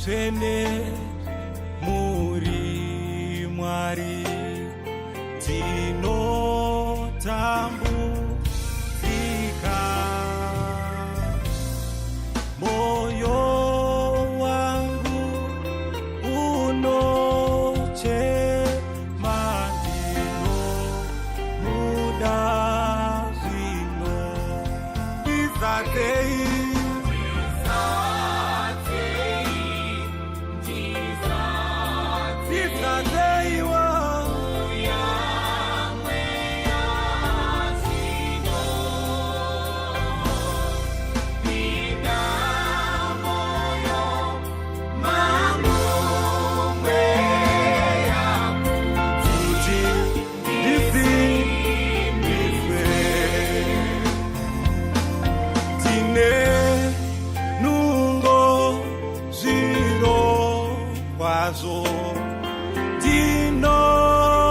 tsvene muri Mwari tinotambudzika moyo wangu unochema ndinomuda zvino izatei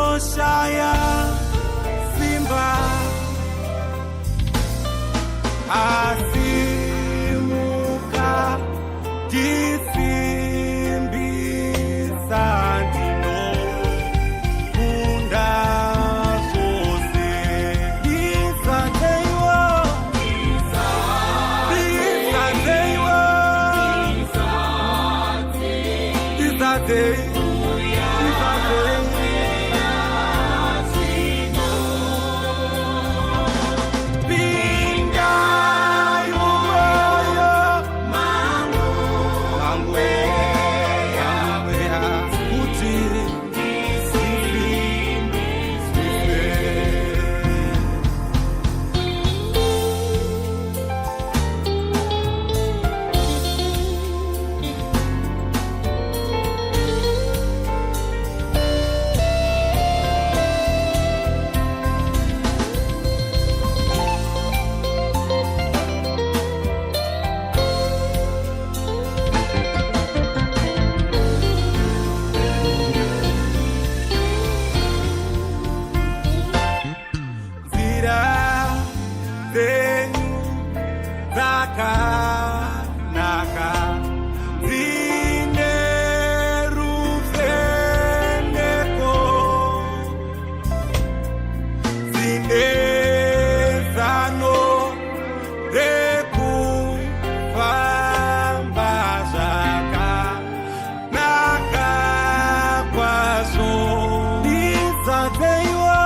ndinoshaya simba asimuka ndisimbisa ndinokunda zvose izateiwo izatei Naka zine rufeneko zine zano rekufamba zvakanaka kwazvo izateiwo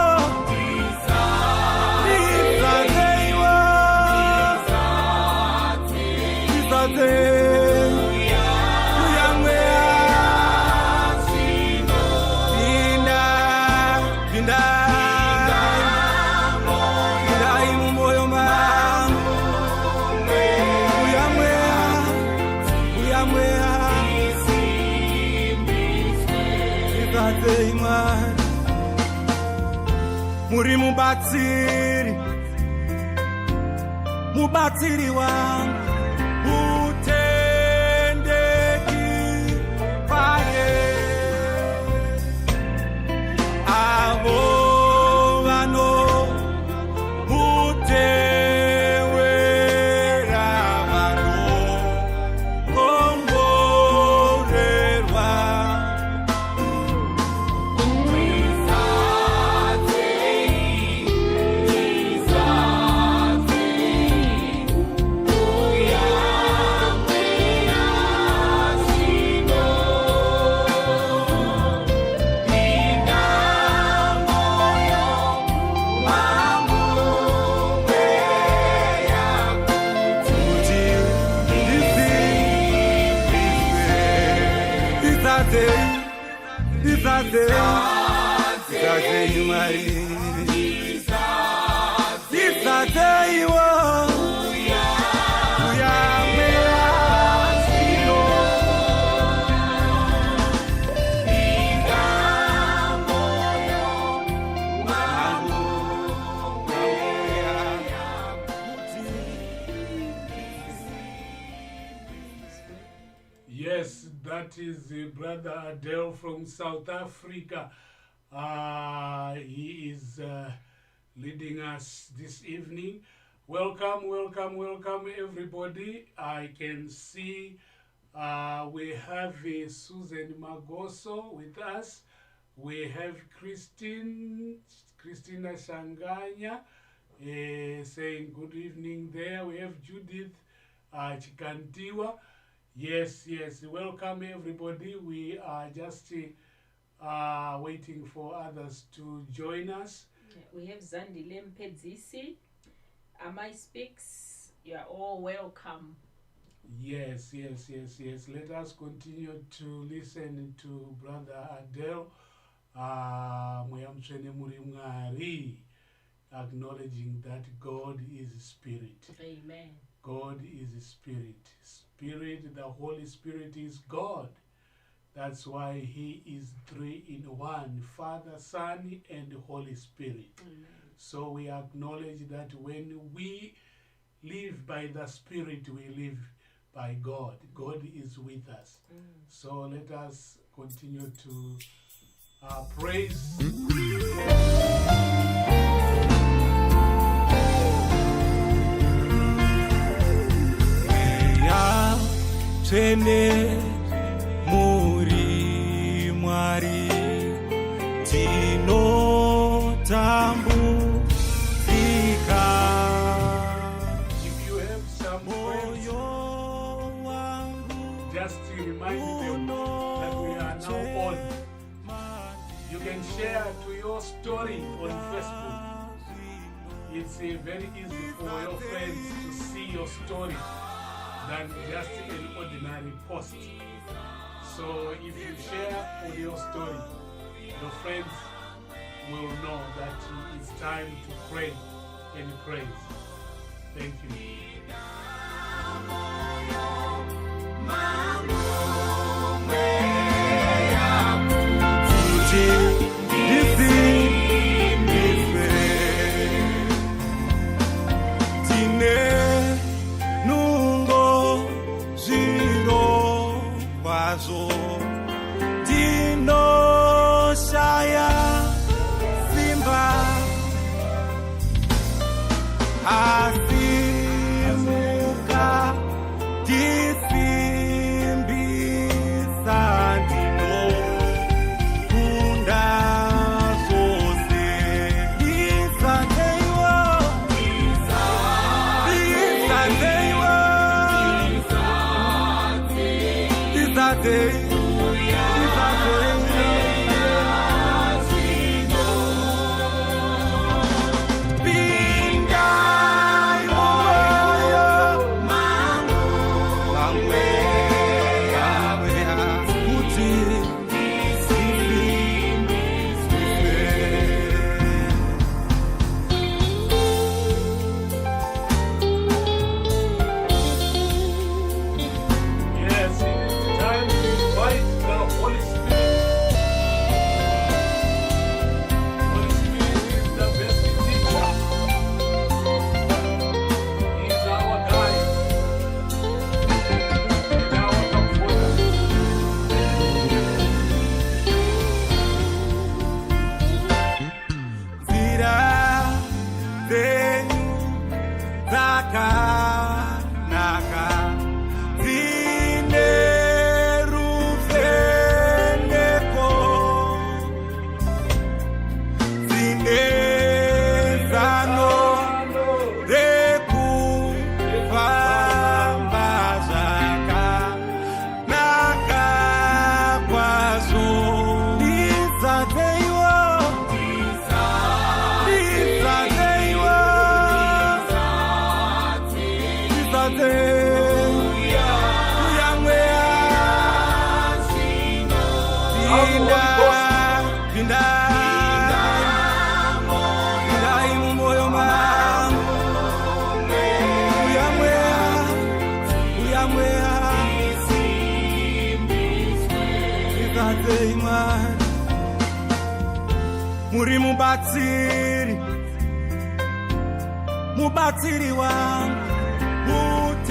muri mubatsiri wangu utendeki paye avo vano mutewera vanokongorerwa Yes, that is Brother Adele from South Africa. He is leading us this evening. Welcome, welcome, welcome everybody. I can see We have Susan Magoso with us. We have Christina Shanganya saying good evening there. We have Judith Chikandiwa. Yes, welcome everybody. We are just waiting for others to join us. We have Zandile Mpedzisi. Amai Speaks. You are all welcome. Yes. Let us continue to listen to Brother Adele. Muyamchene muri Mwari, acknowledging that God is Spirit. Amen. God is Spirit. Spirit, the Holy Spirit is God. That's why He is 3 in 1, Father, Son, and Holy Spirit. Amen. So we acknowledge that when we live by the Spirit, we live by God. God is with us. So let us continue to praise. Tene muri Mwari tinotambudzika. If you have some friends, just to remind them that we are now on. You can share to your story on Facebook. It's very easy for your friends to see your story than just an ordinary post. So if you share on your story, your friends will know that it's time to pray and praise. Thank you. Muri mubatsiri wangu, mutendeki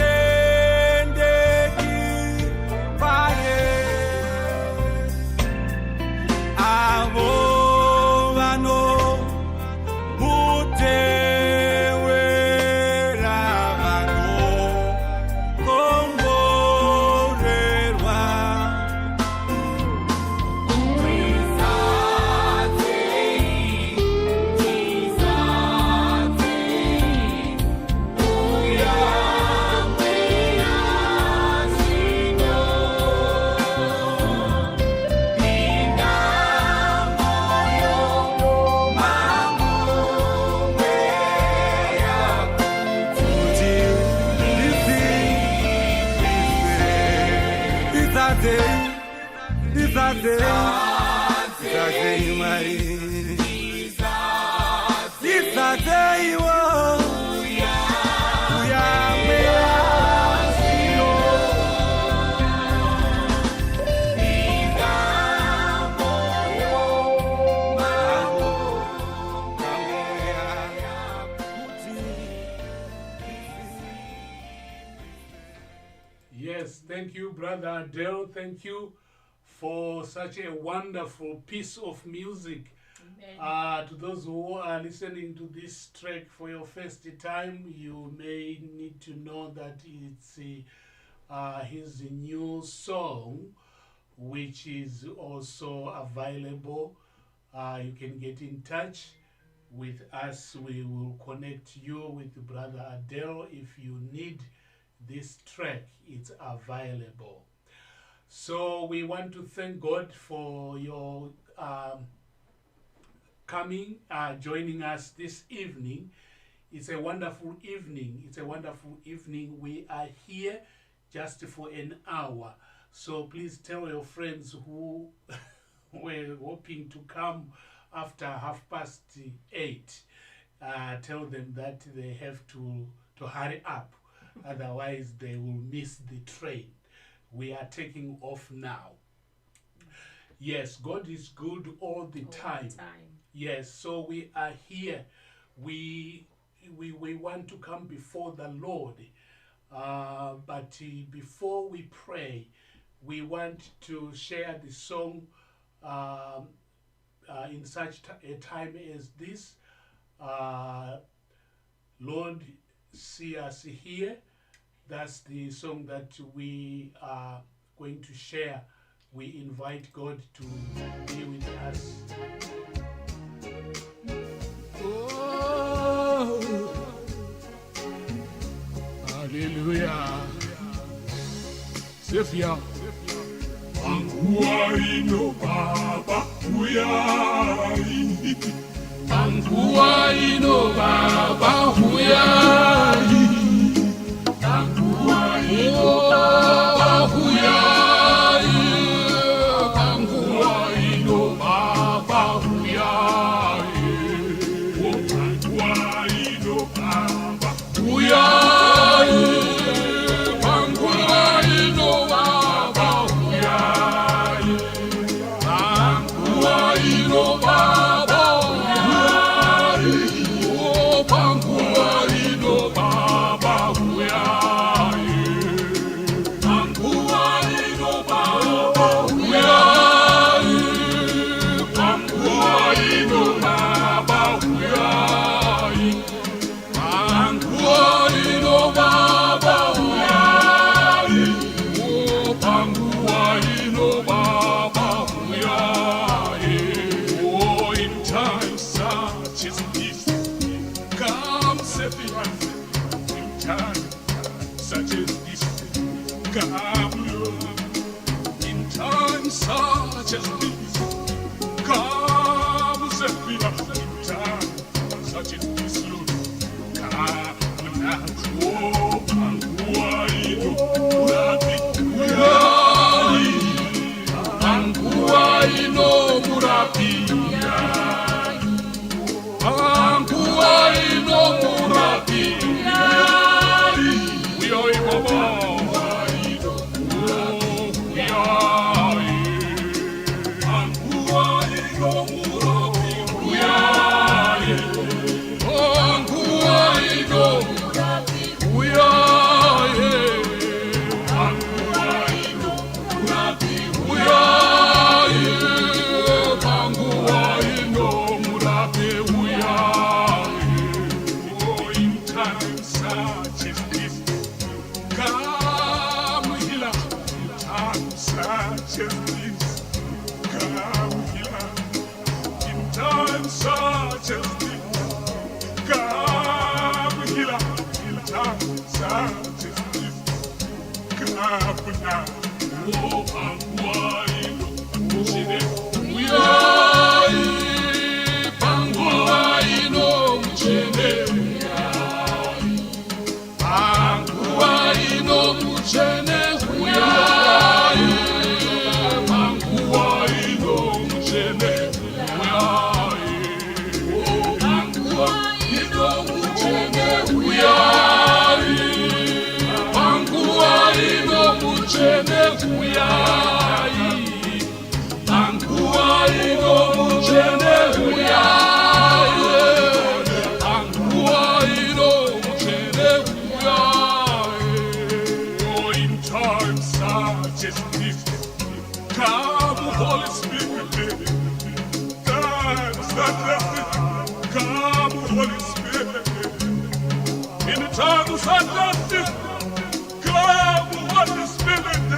paye avo vano mutewera vano kongore Yes, thank you, Brother Adele. Thank you for such a wonderful piece of music. To those who are listening to this track for your first time, you may need to know that it's his new song, which is also available. You can get in touch with us. We will connect you with Brother Adele if you need this track. It's available. So we want to thank God for your coming, joining us this evening. It's a wonderful evening. It's a wonderful evening. We are here just for an hour. So please tell your friends who were hoping to come after 8:30. Tell them that they have to hurry up. Otherwise, they will miss the train. We are taking off now. Yes, God is good all the time. Yes, so we are here. We want to come before the Lord. But before we pray, we want to share the song in such a time as this. Lord, see us here. That's the song that we are going to share. We invite God to be with us. Oh, hallelujah. Sefia. Anguaino Baba Huyai. Anguaino Baba Huyai. Anguaino Baba Huyai. Anguaino Baba Huyai. Anguaino Baba Huyai. Anguaino Baba Huyai. Anguaino Baba Huyai. Oh, Anguaino Baba Huyai. Anguaino Baba Huyai. Anguaino Baba Huyai. Anguaino Baba Huyai. Oh, Anguaino Baba Huyai. Oh, in times such as this, come save us. In times such as this, come Lord. In times such as this, come save us. In times such as this, Lord, come now. Oh, Anguaino Murabi Huyai. Anguaino Murabi Huyai. Anguaino Murabi Huyai. We are in Baba. Anguaino Murabi Huyai. Anguaino Murabi Huyai. Anguaino Murabi Huyai. Anguaino Murabi Huyai. Oh, in times such as this, come healer. In times such as this, come healer. In times such as this, come healer. In times such as this, come now. Oh, Anguaino Murabi Huyai. Anguaino Murabi Huyai. Anguaino Murabi Huyai. Holy Spirit. Time sadness. Come, Holy Spirit. In the time of sadness, come, Holy Spirit.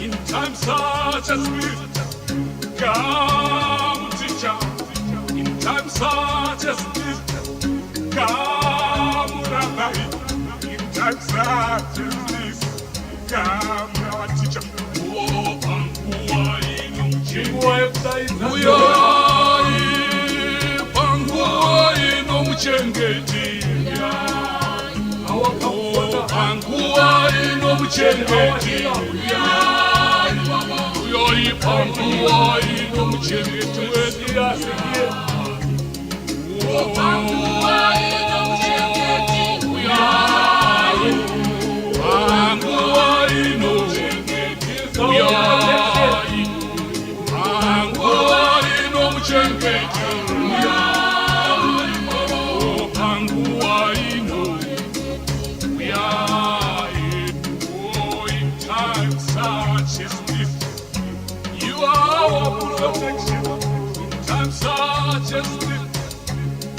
In times such as this, come, teacher. In times such as this, come, Rabbi. In times such as this, come, our teacher.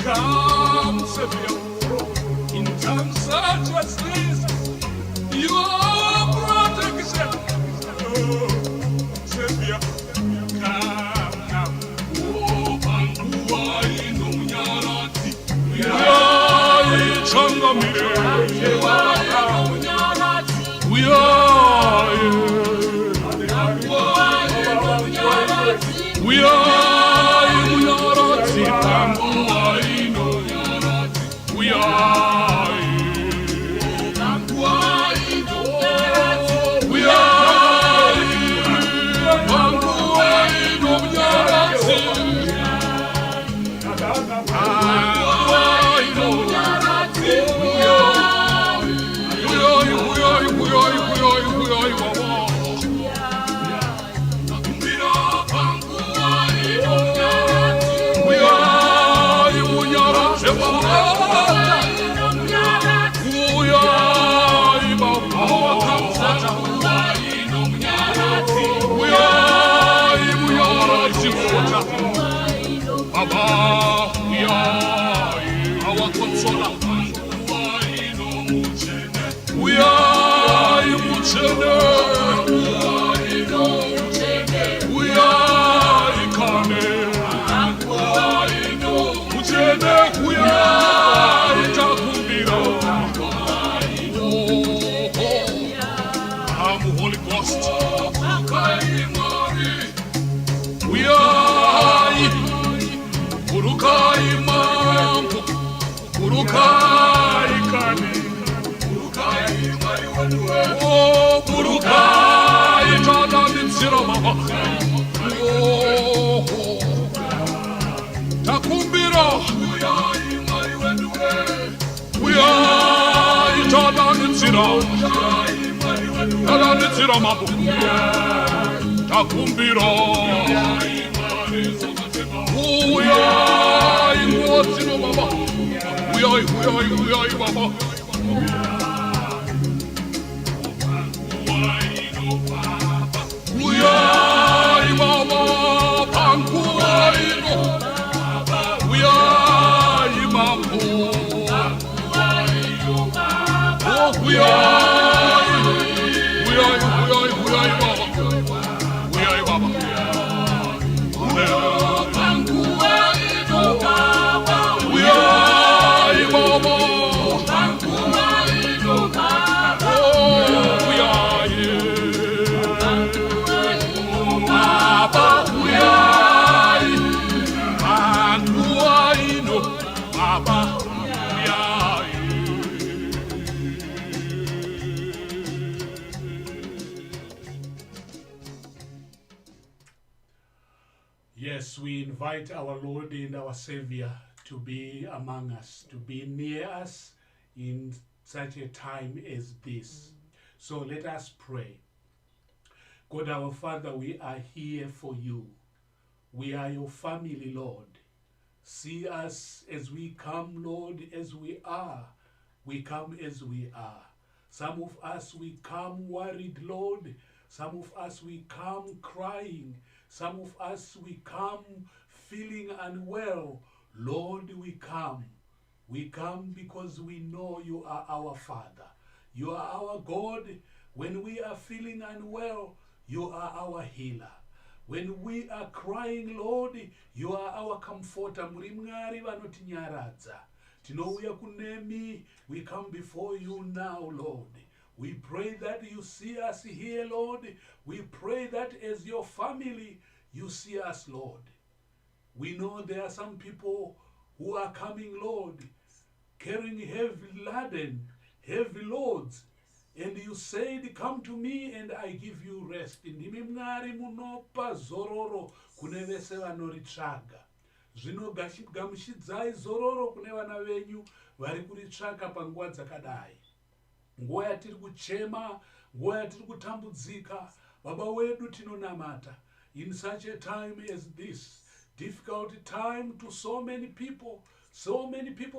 Come, Savior. In times such as this, you are protection. Oh, Savior, come now. Oh, Panguai no Nyarati. We are Changamire. We are. We are. invite our Lord and our Savior to be among us, to be near us in such a time as this. So let us pray. God our Father, we are here for you. We are your family, Lord. See us as we come, Lord, as we are. We come as we are. Some of us, we come worried, Lord. Some of us, we come crying. Some of us, we come feeling unwell. Lord, we come. We come because we know you are our Father. You are our God. When we are feeling unwell, you are our healer. When we are crying, Lord, you are our comforter. Muri Mwari vanotinyaradza. Tinouya kunemi. We come before you now, Lord. We pray that you see us here, Lord. We pray that as your family, you see us, Lord. We know there are some people who are coming, Lord, carrying heavy laden, heavy loads. And you said, come to me and I give you rest. Ndimi Mwari munopa zororo kune vese vanoritsvaga. Zvino gamuchidzai zororo kune vana venyu vari kuritsvaka panguva dzakadai. Nguva yatiri kuchema, nguva yatiri kutambudzika, Baba wedu tinonamata. In such a time as this, difficult time to so many people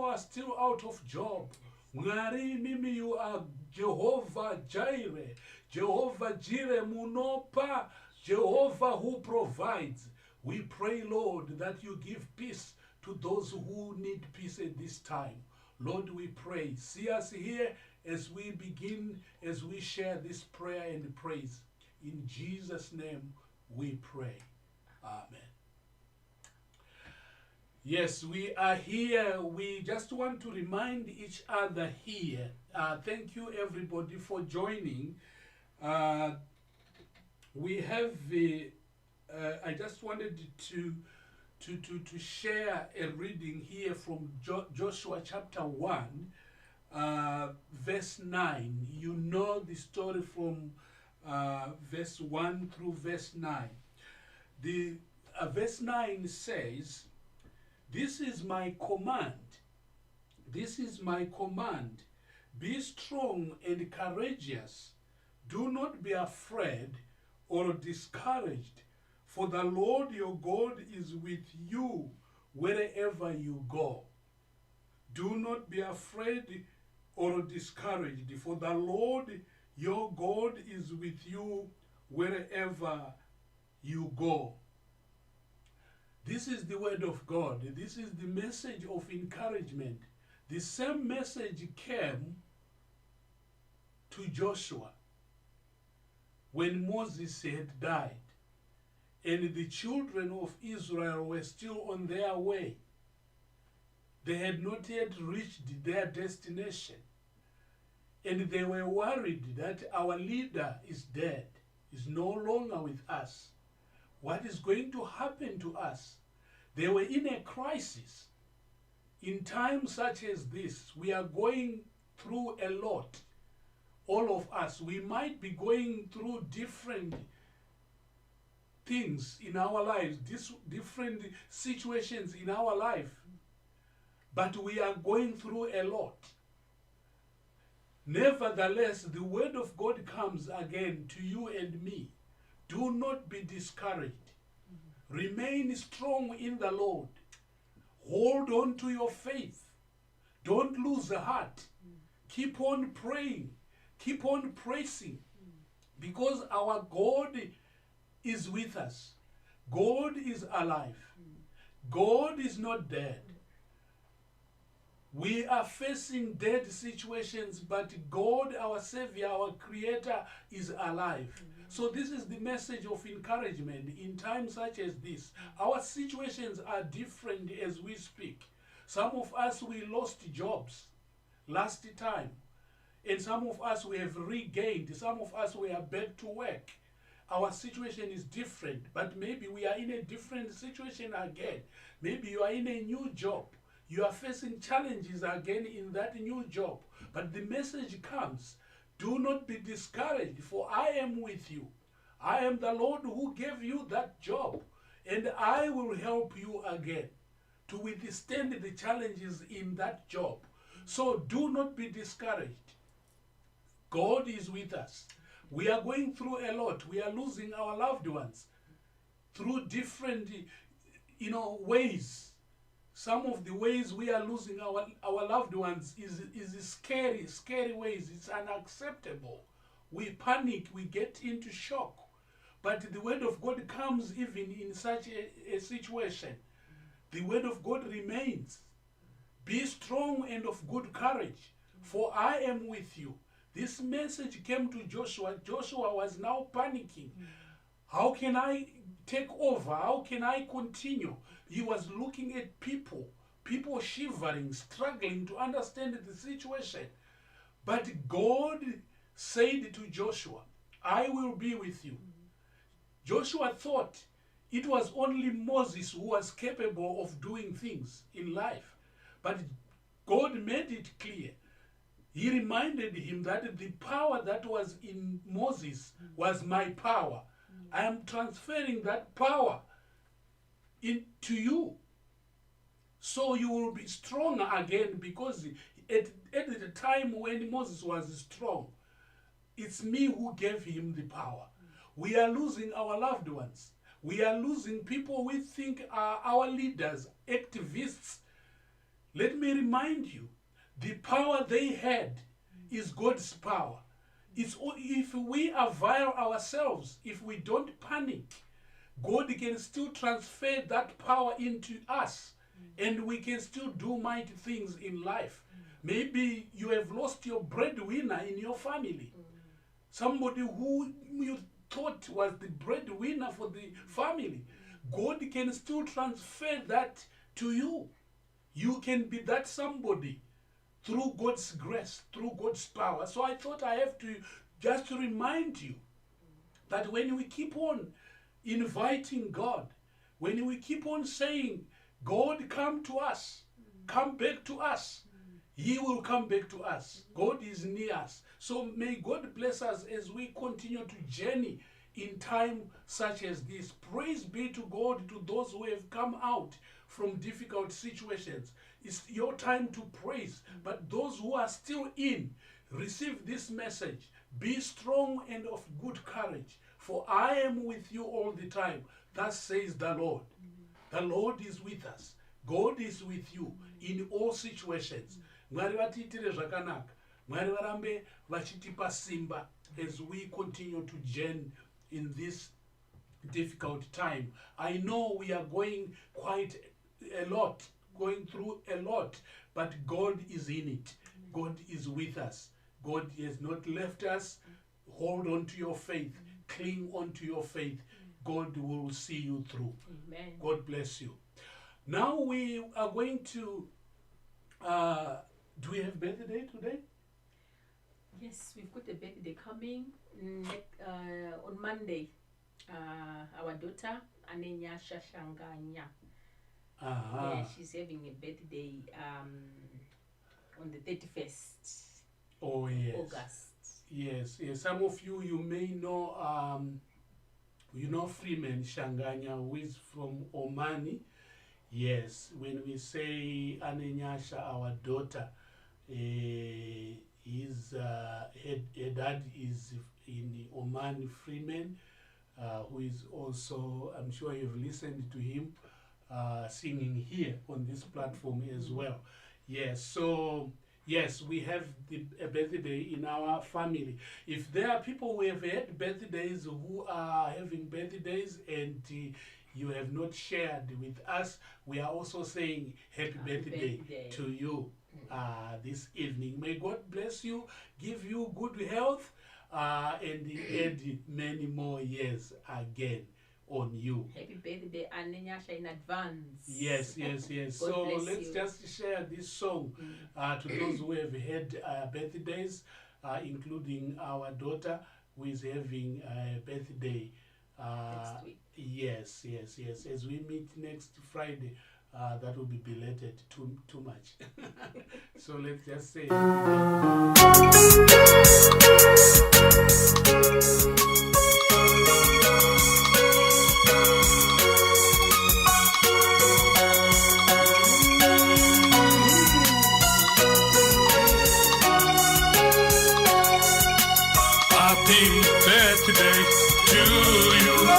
are still out of job. Mwari mimi, you are Jehovah Jireh, Jehovah Jireh munopa, Jehovah who provides. We pray, Lord, that you give peace to those who need peace at this time. Lord, we pray. See us here as we begin, as we share this prayer and praise. In Jesus' name we pray. Amen. Yes, we are here. We just want to remind each other here. Thank you, everybody, for joining. We have I just wanted to share a reading here from Joshua chapter 1, verse 9. You know the story from verse 1 through verse 9. The verse 9 says, "This is my command. This is my command. Be strong and courageous. Do not be afraid or discouraged, for the Lord your God is with you wherever you go. Do not be afraid or discouraged, for the Lord your God is with you wherever you go." This is the word of God. This is the message of encouragement. The same message came to Joshua when Moses had died and the children of Israel were still on their way. They had not yet reached their destination, and they were worried that our leader is dead, is no longer with us. What is going to happen to us? They were in a crisis. In times such as this, we are going through a lot. All of us, we might be going through different things in our lives, different situations in our life, but we are going through a lot. Nevertheless, the word of God comes again to you and me. Do not be discouraged. Remain strong in the Lord. Hold on to your faith. Don't lose heart. Keep on praying. Keep on praising. Because our God is with us. God is alive. God is not dead. We are facing dead situations, but God, our Savior, our Creator, is alive. So this is the message of encouragement in times such as this. Our situations are different as we speak. Some of us, we lost jobs last time. And some of us, we have regained. Some of us, we are back to work. Our situation is different, but maybe we are in a different situation again. Maybe you are in a new job. You are facing challenges again in that new job. But the message comes, do not be discouraged, for I am with you. I am the Lord who gave you that job. and I will help you again to withstand the challenges in that job. So do not be discouraged. God is with us. We are going through a lot. We are losing our loved ones through different, ways. Some of the ways we are losing our loved ones is scary, scary ways. It's unacceptable. We panic, we get into shock. But the word of God comes even in such a situation. The word of God remains. Be strong and of good courage, for I am with you. This message came to Joshua. Joshua was now panicking. How can I take over? How can I continue? He was looking at people shivering, struggling to understand the situation. But God said to Joshua, I will be with you. Joshua thought it was only Moses who was capable of doing things in life. But God made it clear. He reminded him that the power that was in Moses was my power. I am transferring that power into you. So you will be stronger again, because at the time when Moses was strong, it's me who gave him the power. We are losing our loved ones. We are losing people we think are our leaders, activists. Let me remind you, the power they had is God's power. It's if we avail ourselves, if we don't panic, God can still transfer that power into us, and we can still do mighty things in life. Maybe you have lost your breadwinner in your family. Somebody who you thought was the breadwinner for the family. God can still transfer that to you. You can be that somebody through God's grace, through God's power. So I thought I have to just remind you that when we keep on inviting God, when we keep on saying, God, come to us, come back to us, He will come back to us. God is near us. So may God bless us as we continue to journey in time such as this. Praise be to God, to those who have come out from difficult situations. It's your time to praise. But those who are still in, receive this message. Be strong and of good courage, for I am with you all the time. Thus says the Lord. The Lord is with us. God is with you in all situations. Mwari vatiitire zvakanaka. Mwari varambe vachitipa simba as we continue to journey in this difficult time. I know we are going quite a lot, going through a lot, but God is in it. God is with us. God has not left us. Hold on to your faith. Cling on to your faith. God will see you through. Amen. God bless you. Now we are going to, do we have birthday today? Yes, we've got a birthday coming on Monday. Our daughter, Anenyasha Shanganya. Yeah, she's having a birthday on the 31st August. Yes. Some of you may know, Freeman Shanganya, who is from Omani. Yes, when we say Anenyasha, our daughter, her dad is in Oman, Freeman, who is also, I'm sure you've listened to him singing here on this platform as well. Yes, so yes, we have a birthday in our family. If there are people who have had birthdays, who are having birthdays, and you have not shared with us, we are also saying happy birthday to you this evening. May God bless you, give you good health, and add many more years again on you. Happy birthday, Anenyasha, in advance. Yes. So let's just share this song to those who have had birthdays, including our daughter who is having a birthday next week. Yes. As we meet next Friday, that will be belated too much. So let's just say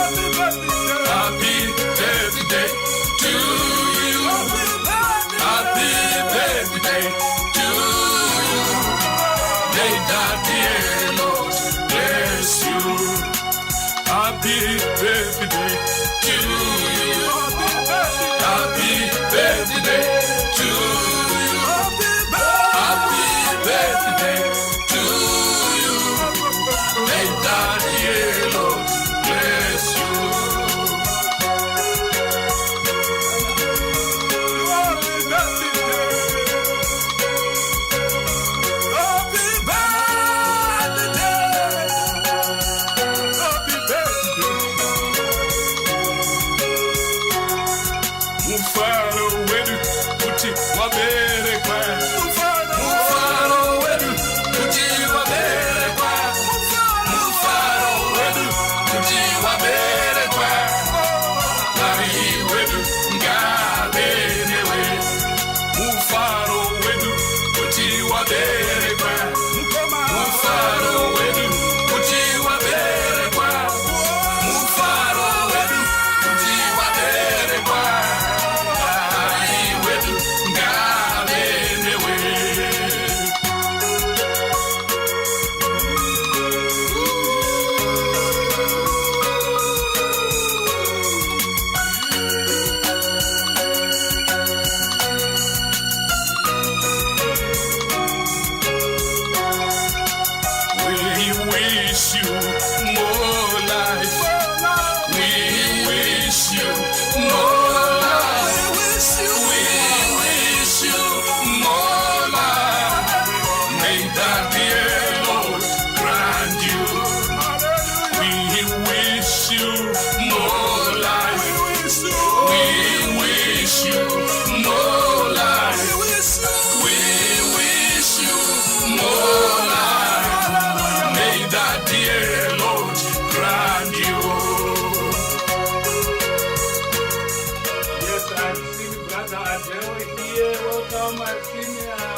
Happy birthday to you. Happy birthday to you. May the dear Lord bless you. Happy birthday to you. Happy birthday to you. Happy birthday to you. May the dear Lord bless you. Mumafaro wedu kuti waberekwa. Mumafaro wedu kuti waberekwa. Mumafaro wedu kuti waberekwa. Nari wedu ngaberewe. Mumafaro wedu kuti waberekwa. Mumafaro wedu kuti waberekwa. Mumafaro wedu kuti waberekwa. Wish you more life. We wish you more life. We wish you more life. May the dear Lord grant you. We wish you more life. We wish you more life. We wish you more life. May the dear Lord grant you. Yes, I've seen Brother Adele here. Welcome, I've seen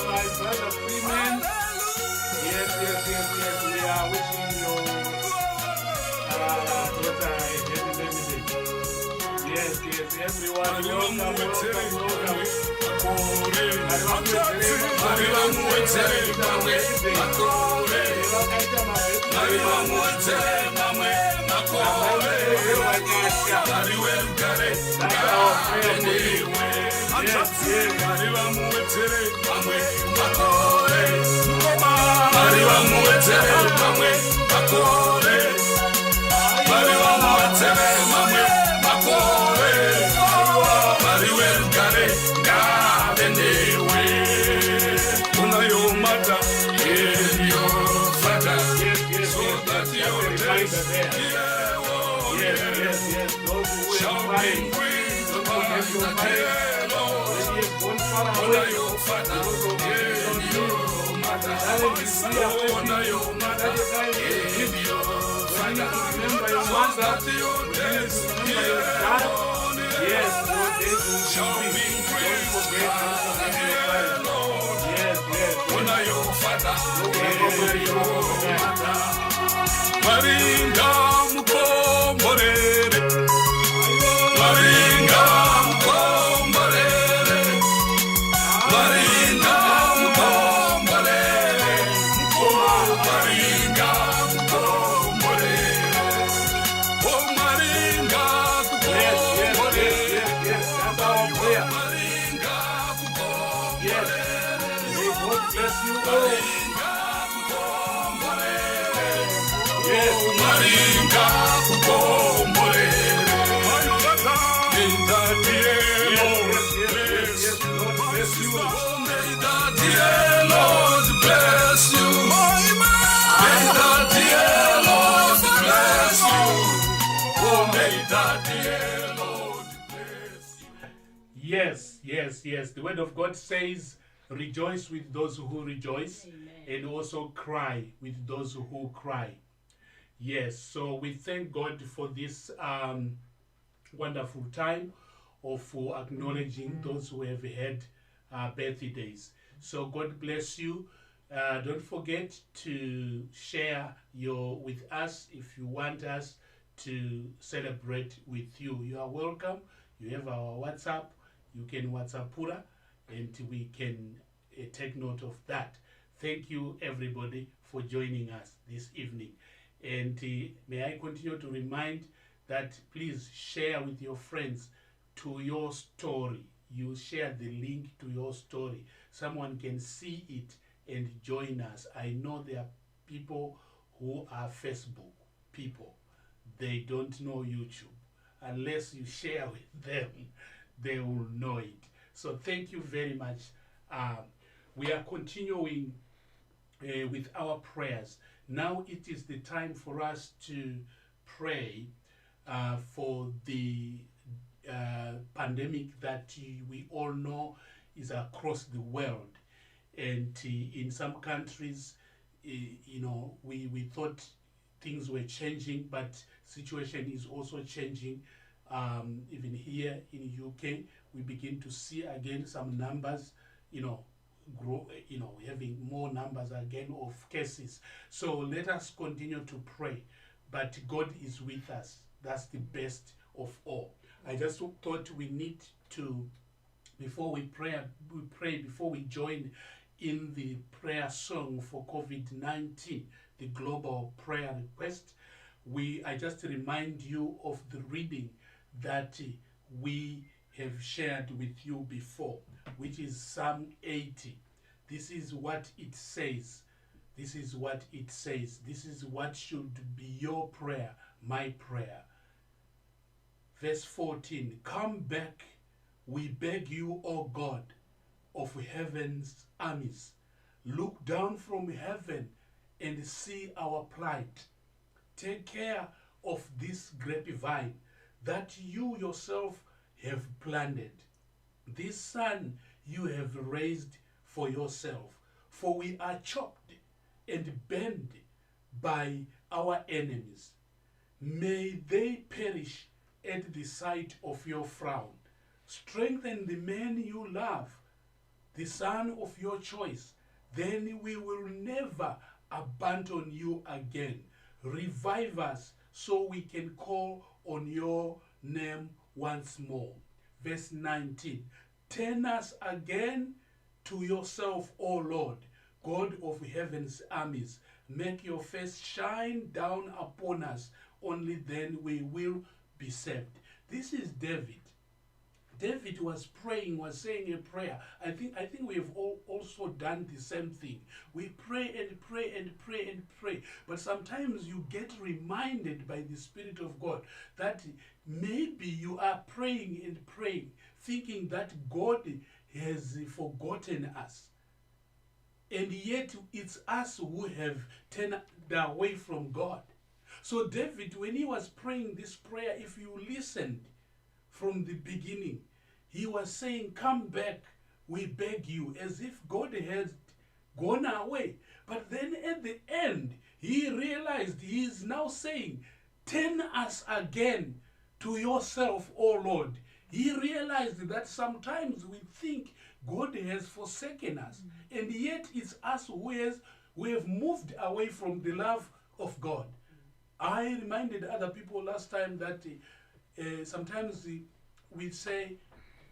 my brother Freeman. Yes. We are wishing your daughter a happy birthday. Yes, everyone. Welcome. Yes. Those who are crying, those who have your mind, when he is born far away, those who don't know, that is the remember your mother, you need to remember your dad. Yes, those days will be. Don't forget your father. Yes. Honor your father. Honor your father. Maringa mukomborere. Maringa mukomborere. Maringa mukomborere. Maringa mukomborere. Oh Maringa mukomborere. Yes, that's our prayer. Maringa mukomborere. May God bless you all. Yes, Maringa kukomborere. May the dear Lord bless you. Lord bless you. May the dear Lord bless you. May the dear Lord bless you. Oh, may the dear Lord bless you. Yes. The word of God says, rejoice with those who rejoice. Amen. And also cry with those who cry. Yes, so we thank God for this wonderful time of acknowledging those who have had birthdays. So God bless you. Don't forget to share with us if you want us to celebrate with you. You are welcome. You have our WhatsApp. You can WhatsApp Pura, and we can take note of that. Thank you, everybody, for joining us this evening. And may I continue to remind that please share with your friends to your story. You share the link to your story. Someone can see it and join us. I know there are people who are Facebook people. They don't know YouTube. Unless you share with them, they will know it. So thank you very much. We are continuing with our prayers. Now it is the time for us to pray for the pandemic that we all know is across the world. And in some countries, we thought things were changing, but situation is also changing. Even here in UK, we begin to see again some numbers, grow, having more numbers again of cases. So let us continue to pray, but God is with us. That's the best of all. I just thought we need to, before we pray, before we join in the prayer song for COVID-19, the global prayer request, I just remind you of the reading that we have shared with you before, which is Psalm 80. This is what it says. This is what it says. This is what should be your prayer, my prayer. Verse 14, come back, we beg you, O God of heaven's armies. Look down from heaven and see our plight. Take care of this grapevine that you yourself have planted, this son you have raised for yourself. For we are chopped and burned by our enemies. May they perish at the sight of your frown. Strengthen the man you love, the son of your choice. Then we will never abandon you again. Revive us so we can call on your name once more. Verse 19. Turn us again to yourself, O Lord, God of heaven's armies. Make your face shine down upon us. Only then we will be saved. This is David. David was praying, was saying a prayer. I think we have also done the same thing. We pray and pray and pray and pray. But sometimes you get reminded by the Spirit of God that maybe you are praying and praying, thinking that God has forgotten us. And yet it's us who have turned away from God. So David, when he was praying this prayer, if you listened from the beginning, he was saying, come back, we beg you, as if God has gone away. But then at the end, he realized he is now saying, turn us again to yourself, O Lord. He realized that sometimes we think God has forsaken us, and yet it's us who have moved away from the love of God. I reminded other people last time that sometimes we say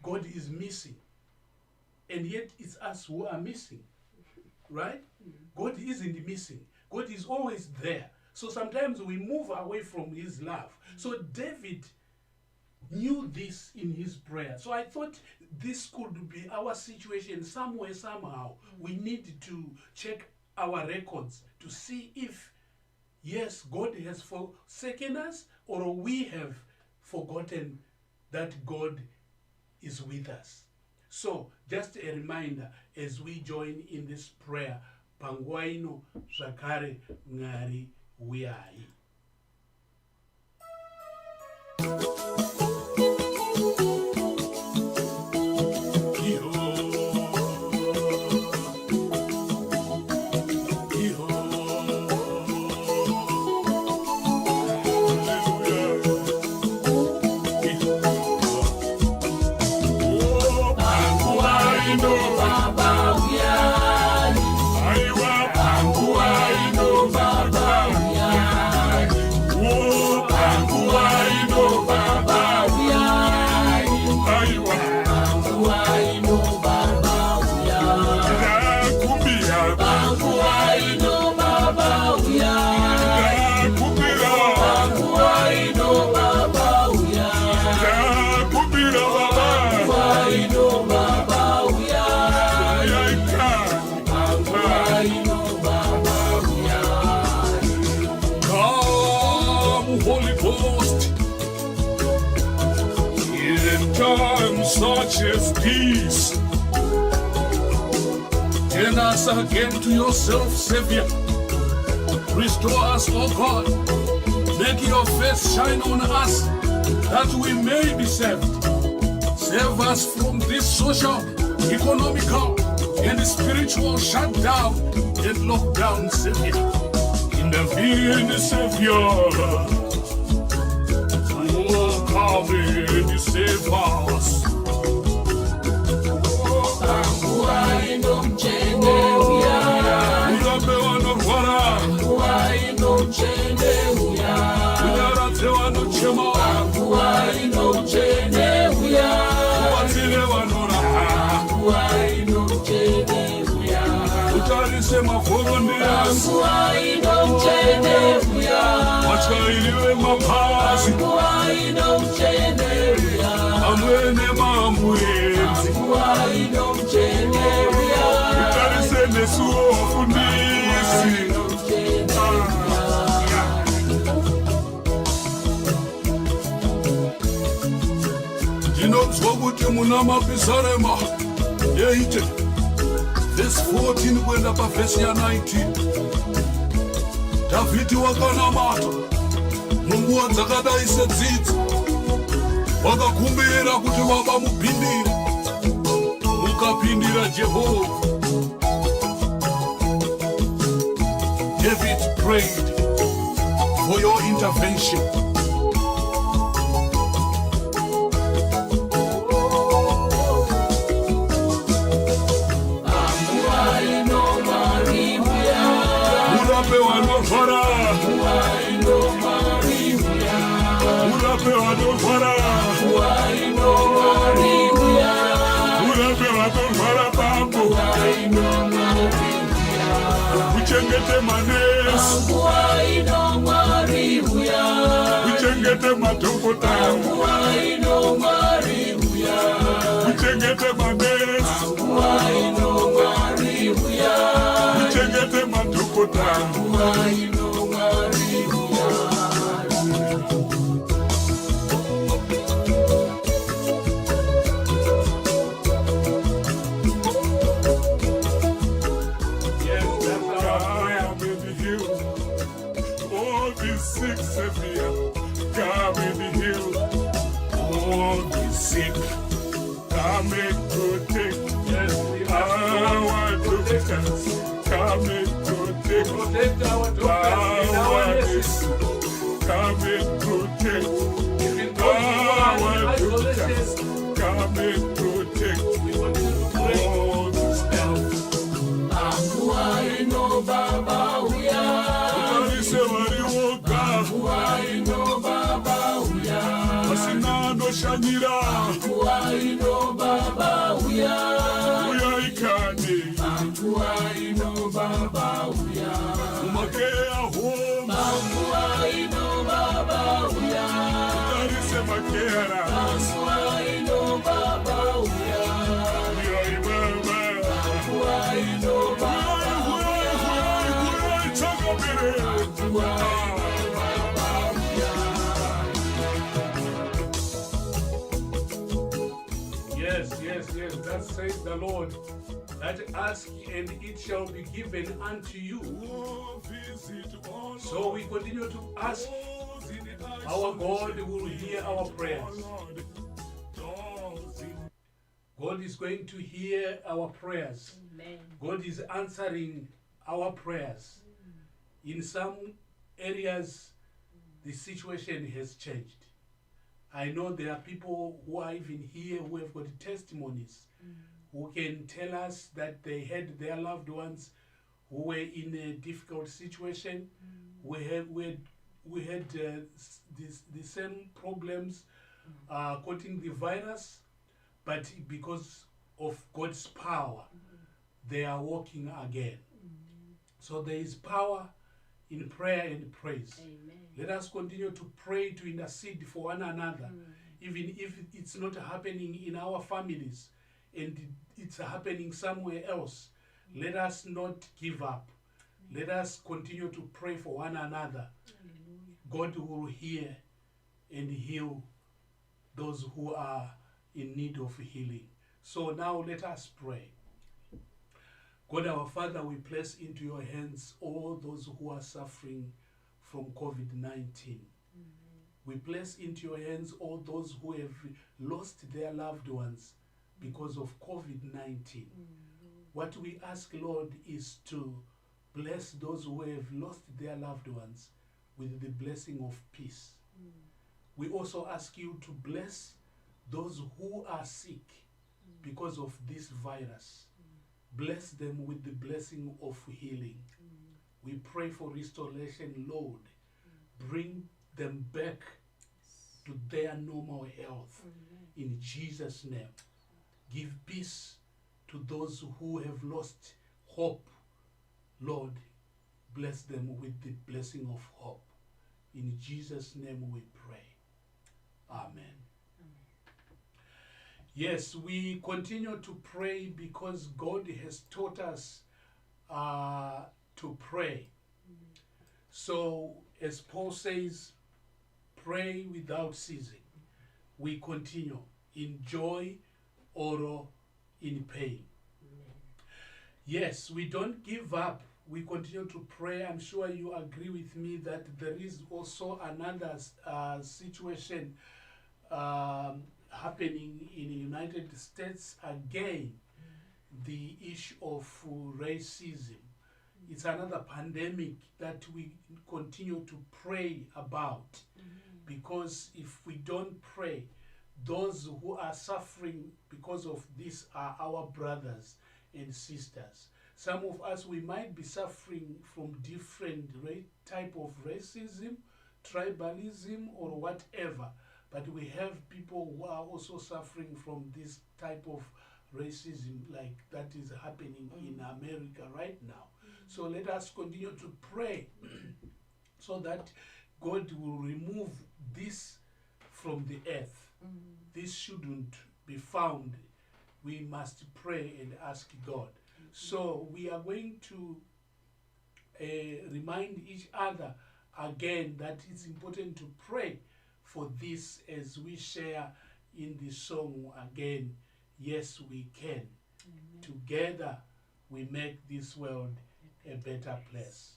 God is missing, and yet it's us who are missing, right? God isn't missing. God is always there. So sometimes we move away from his love. So David knew this in his prayer. So I thought this could be our situation somewhere, somehow. We need to check our records to see if, yes, God has forsaken us, or we have forgotten that God is with us. So just a reminder as we join in this prayer, Panguaino Zakare Ngari Wiai. Baba, Come, Holy Ghost, in times such as these, turn us again to yourself, Savior. Restore us, O God. Make your face shine on us, that we may be saved. Save us from this social, economical, and spiritual shutdown and lockdown, Savior. Intervene, Savior. Oh, come and save us. Urape vanorwara, unyaradze vanochema, ubatsire vanoramba, utarise mavhoronesi, vatyairive mapazi, amwene maambuenzi, utarise nesuwo vafundisi. Ndinonzwa kuti muna mapisarema 8 verse 14 kuenda pavhesi ya 19, Dhavhidhi wakanamata munguva dzakadai sedzidzi, wakakumbira kuti Baba mupindire, mukapindira Jehovha. David prayed for your intervention. Urape vanorwara, urape vanorwara, urape vanorwara bambo, uchengete manesi, uchengete madhokota, uchengete manesi, uchengete madhokota. Sick, Savior, come and heal all the sick. Come and protect our doctors. Come and protect our doctors. Come and protect our doctors. Come and protect all the staff. Shanyira, uya ikane, umakea home, utarise makera, Yes, thus says the Lord, that ask and it shall be given unto you. So we continue to ask. Our God will hear our prayers. God is going to hear our prayers. Amen. God is answering our prayers. In some areas, the situation has changed. I know there are people who are even here who have got testimonies, who can tell us that they had their loved ones who were in a difficult situation. We had the same problems quoting the virus, but because of God's power, they are walking again. So there is power in prayer and praise. Amen. Let us continue to pray, to intercede for one another, even if it's not happening in our families and it's happening somewhere else. Let us not give up. Let us continue to pray for one another. God will hear and heal those who are in need of healing. So now let us pray. God our Father, we place into your hands all those who are suffering from COVID-19. We place into your hands all those who have lost their loved ones because of COVID-19. What we ask, Lord, is to bless those who have lost their loved ones with the blessing of peace. We also ask you to bless those who are sick because of this virus. Bless them with the blessing of healing. We pray for restoration, Lord. Bring them back to their normal health. In Jesus' name. Give peace to those who have lost hope. Lord, bless them with the blessing of hope. In Jesus' name we pray. Amen. Yes, we continue to pray because God has taught us to pray. So, as Paul says, pray without ceasing. We continue in joy or in pain. Yes, we don't give up. We continue to pray. I'm sure you agree with me that there is also another situation happening in the United States again, the issue of racism. It's another pandemic that we continue to pray about, because if we don't pray, those who are suffering because of this are our brothers and sisters. Some of us, we might be suffering from different type of racism, tribalism, or whatever, but we have people who are also suffering from this type of racism like that is happening in America right now. So let us continue to pray so that God will remove this from the earth. This shouldn't be found. We must pray and ask God. So we are going to remind each other again that it's important to pray for this as we share in the song again. Yes, we can. Together we make this world a better place.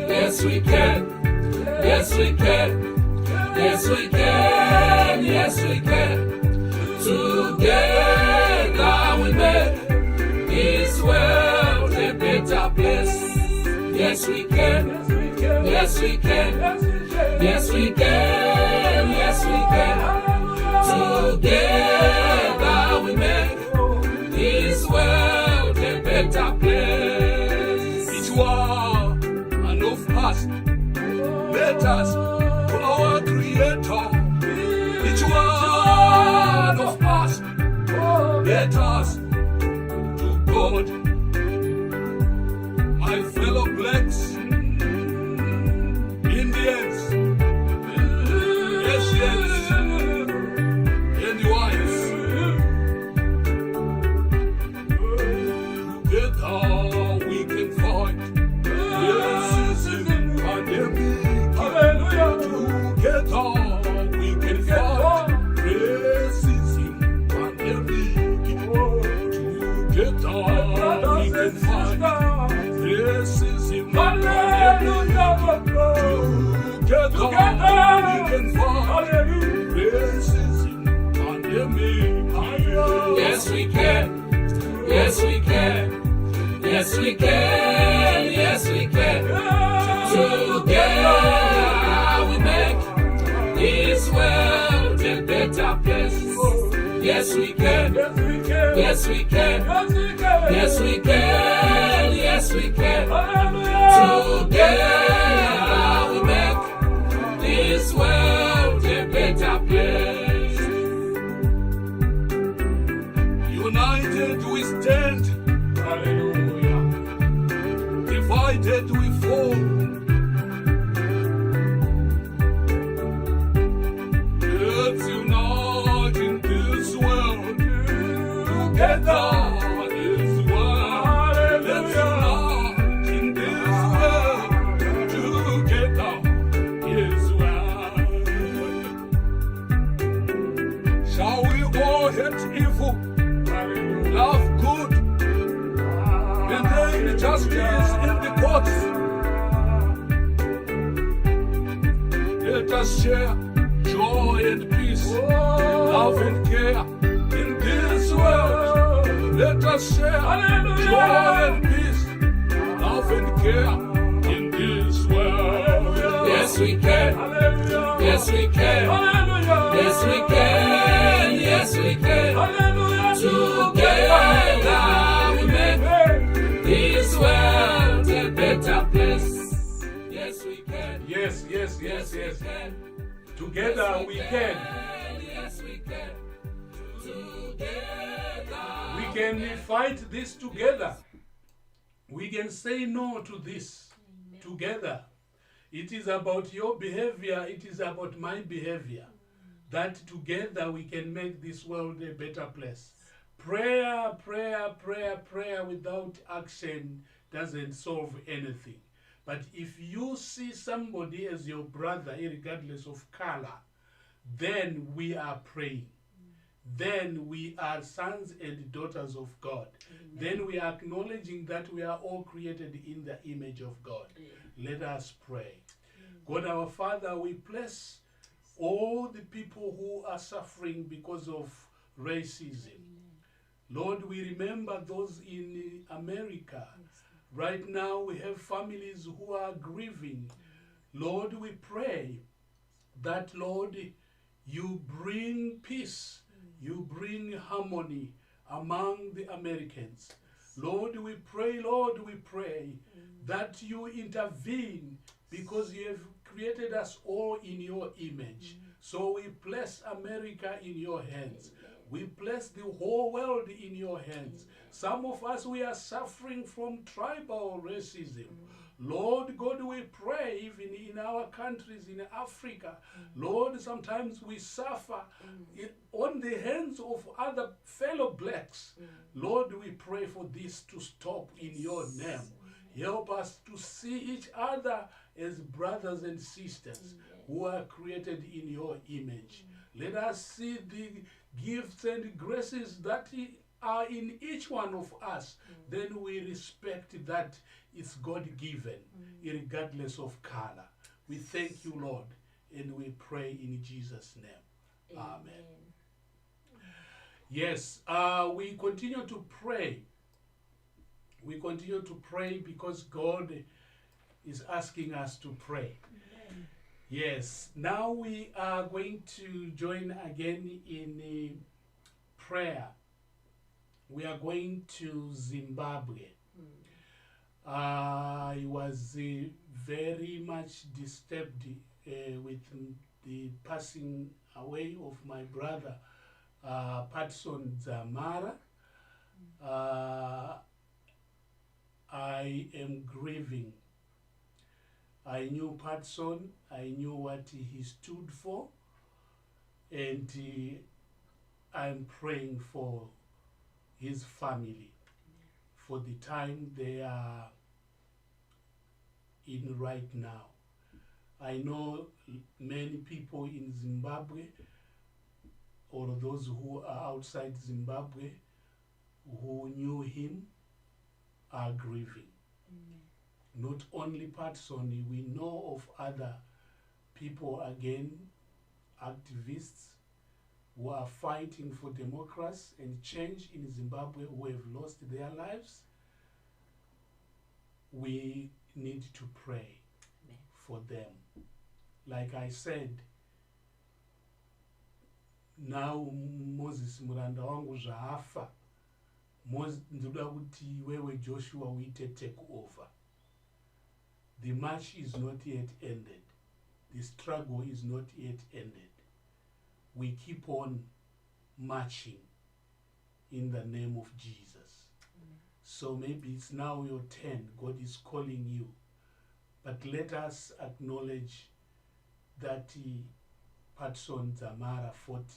Yes, we can. Yes, we can. Yes, we can. Yes, we can. Together we make this world a better place. Yes, we can. Yes, we can. Yes, we can. Yes, we can. Together we make this world a better place. Each one of us, let us to our Creator. Each one of us, let us to God. My fellow blacks, Indians, Asians, and whites, together we can fight racism and epidemic. Together we can fight racism and epidemic. Together we can fight racism and epidemic. Together we can fight racism and epidemic. Yes, we can. Yes, we can. Yes, we can. Yes, we can. Together we make this world a better place. Yes, Yes, we can. Yes, we can. Yes, we can. Yes, we can. Yes, we can. Hallelujah. Together we make this world a better place. United we stand, Hallelujah. divided we fall. Let's unite in this world together. This world. Let's unite in this world together. This world. Shall we all hate evil, love good, maintain justice in the courts? Let us share joy and peace, love and care in this world. Let us share joy and peace, love and care in this world. Yes, we can. Yes, we can. Yes, we can. Yes, we can. Together we make this world a better place. Yes, we can. Yes. Together we can. Yes, we can. Together. We can fight this together. We can say no to this together. It is about your behavior. It is about my behavior. That together we can make this world a better place. Prayer without action doesn't solve anything. But if you see somebody as your brother, regardless of color, then we are praying. Then we are sons and daughters of God. Then we are acknowledging that we are all created in the image of God. Let us pray. God our Father, we bless all the people who are suffering because of racism. Lord, we remember those in America. Right now we have families who are grieving. Lord, we pray that, Lord, you bring peace, you bring harmony among the Americans. Lord, we pray that you intervene, because you have created us all in your image. So we place America in your hands. We place the whole world in your hands. Some of us, we are suffering from tribal racism. Lord God, we pray even in our countries in Africa. Lord, sometimes we suffer on the hands of other fellow blacks. Lord, we pray for this to stop in your name. Help us to see each other as brothers and sisters who are created in your image. Let us see the gifts and graces that are in each one of us. Then we respect that it's God-given, regardless of color. We thank you, Lord, and we pray in Jesus' name. Amen. Yes, we continue to pray. We continue to pray because God is asking us to pray. Yes, now we are going to join again in prayer. We are going to Zimbabwe. I was very much disturbed with the passing away of my brother, Patson Zamara. I am grieving. I knew Patson, I knew what he stood for, and I'm praying for his family, for the time they are in right now. I know many people in Zimbabwe, or those who are outside Zimbabwe, who knew him, are grieving. Not only Patson, we know of other people, again, activists who are fighting for democracy and change in Zimbabwe, who have lost their lives. We need to pray for them. Like I said, now Moses muranda wangu zvaafa, ndoda kuti wewe Joshua uite take over. The march is not yet ended. The struggle is not yet ended. We keep on marching in the name of Jesus. So maybe it's now your turn. God is calling you. But let us acknowledge that Patson Zamara fought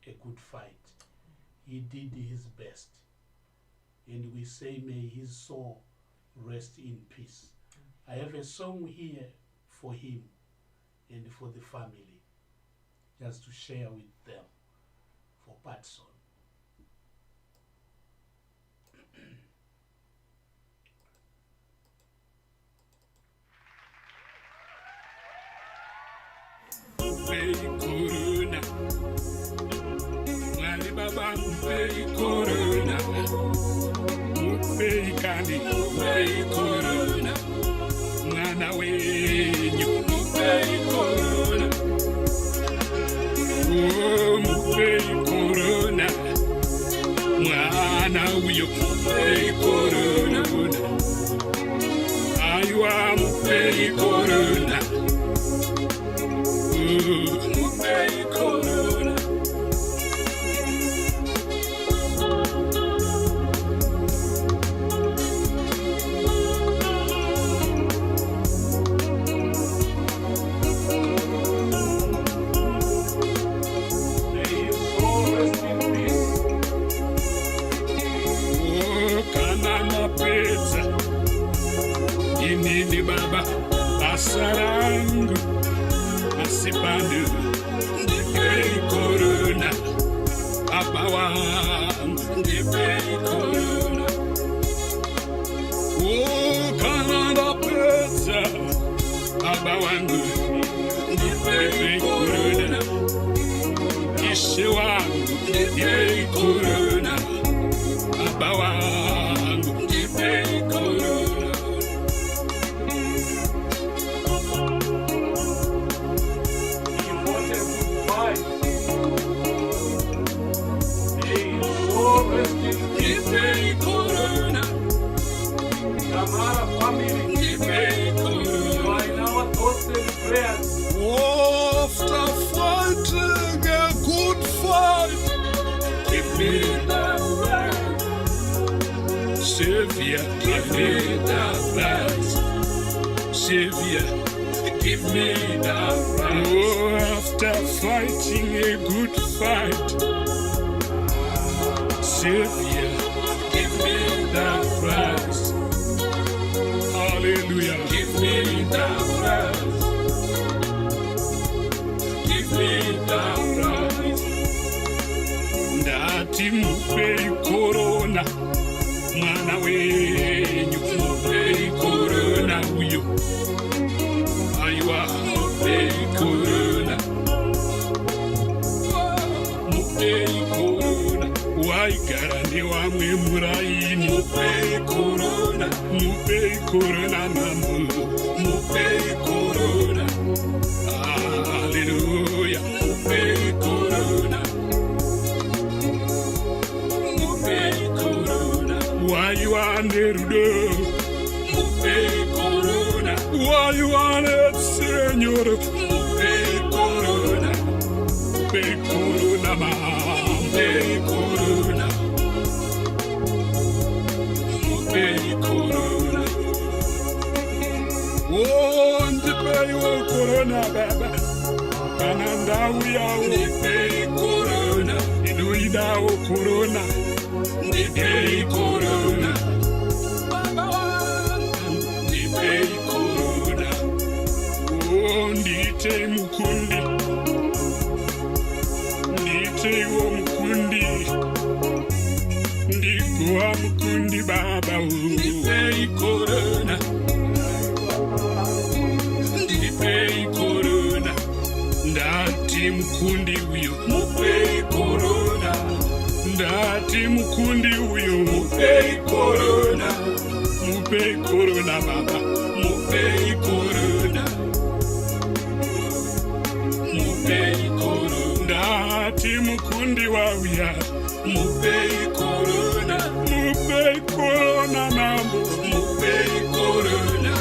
a good fight. He did his best. And we say, may his soul rest in peace. I have a song here for him and for the family, just to share with them, for Patson. Corona, Mwali Baba Corona, Kani Corona, Mwana wenyu Corona, Corona, Mwana uyo Corona, Aywa Corona. Corona. Inini baba asarangu asipande ndipei corona baba wangu ndipei corona kanada pesa baba wangu ndipei corona ishe wangu ndipei corona baba wangu ndipei corona. Corona, Tamara family, right now thoughts and prayers. After fighting a good fight, give me the right. Savior, give me the right. Savior, give me the right. After fighting a good fight, Savior, give me the prize. Hallelujah. Give me the prize. Give me the prize. Ndati mupei corona, mwana wenyu mupei corona uyo. Aywa mupei corona. Mupei corona. Waigara newamwe muraini mupei corona namu mupei corona. Hallelujah. Mupei corona. Mupei corona. Waiwane rudo mupei corona. Waiwane Señor mupei corona. Mupei corona ma mupei corona. Mupei corona. Oh, ndipei wo corona baba. Kananda uyao ndipei corona. Inuidao corona. Ndipei corona. Ndipei corona. Oh, nditei mukundi. Nditei wo mukundi. Ndikuwa mukundi baba. Ndipei corona. Ndipei corona. Ndati mukundi uyo mupei corona. Ndati mukundi uyo mupei corona. Mupei corona baba. Mupei corona. Mupei corona. Ndati wawuya mupei korona nambo mupei korona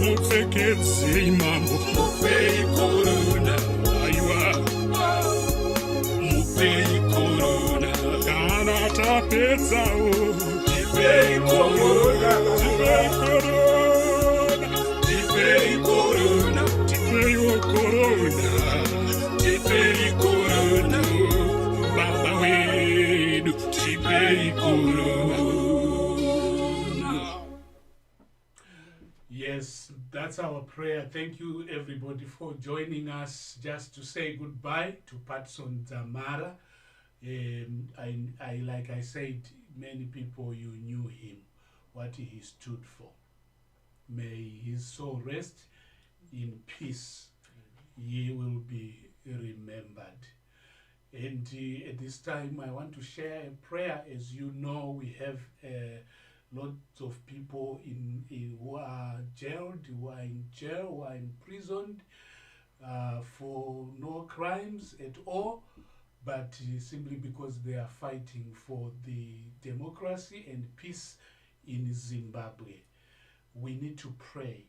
mupfekedzei mambo mupei korona aiwa mupei korona kana tapedzawo tipei korona tipei korona tipei korona tipeiwo korona tipei korona baba wedu tipei korona. Yes, that's our prayer. Thank you everybody for joining us. Just to say goodbye to Patson Zamara. Like I said, many people you knew him, what he stood for. May his soul rest in peace. He will be remembered. And at this time, I want to share a prayer. As you know, we have lots of people who are jailed, who are in jail, who are imprisoned for no crimes at all, but simply because they are fighting for the democracy and peace in Zimbabwe. We need to pray.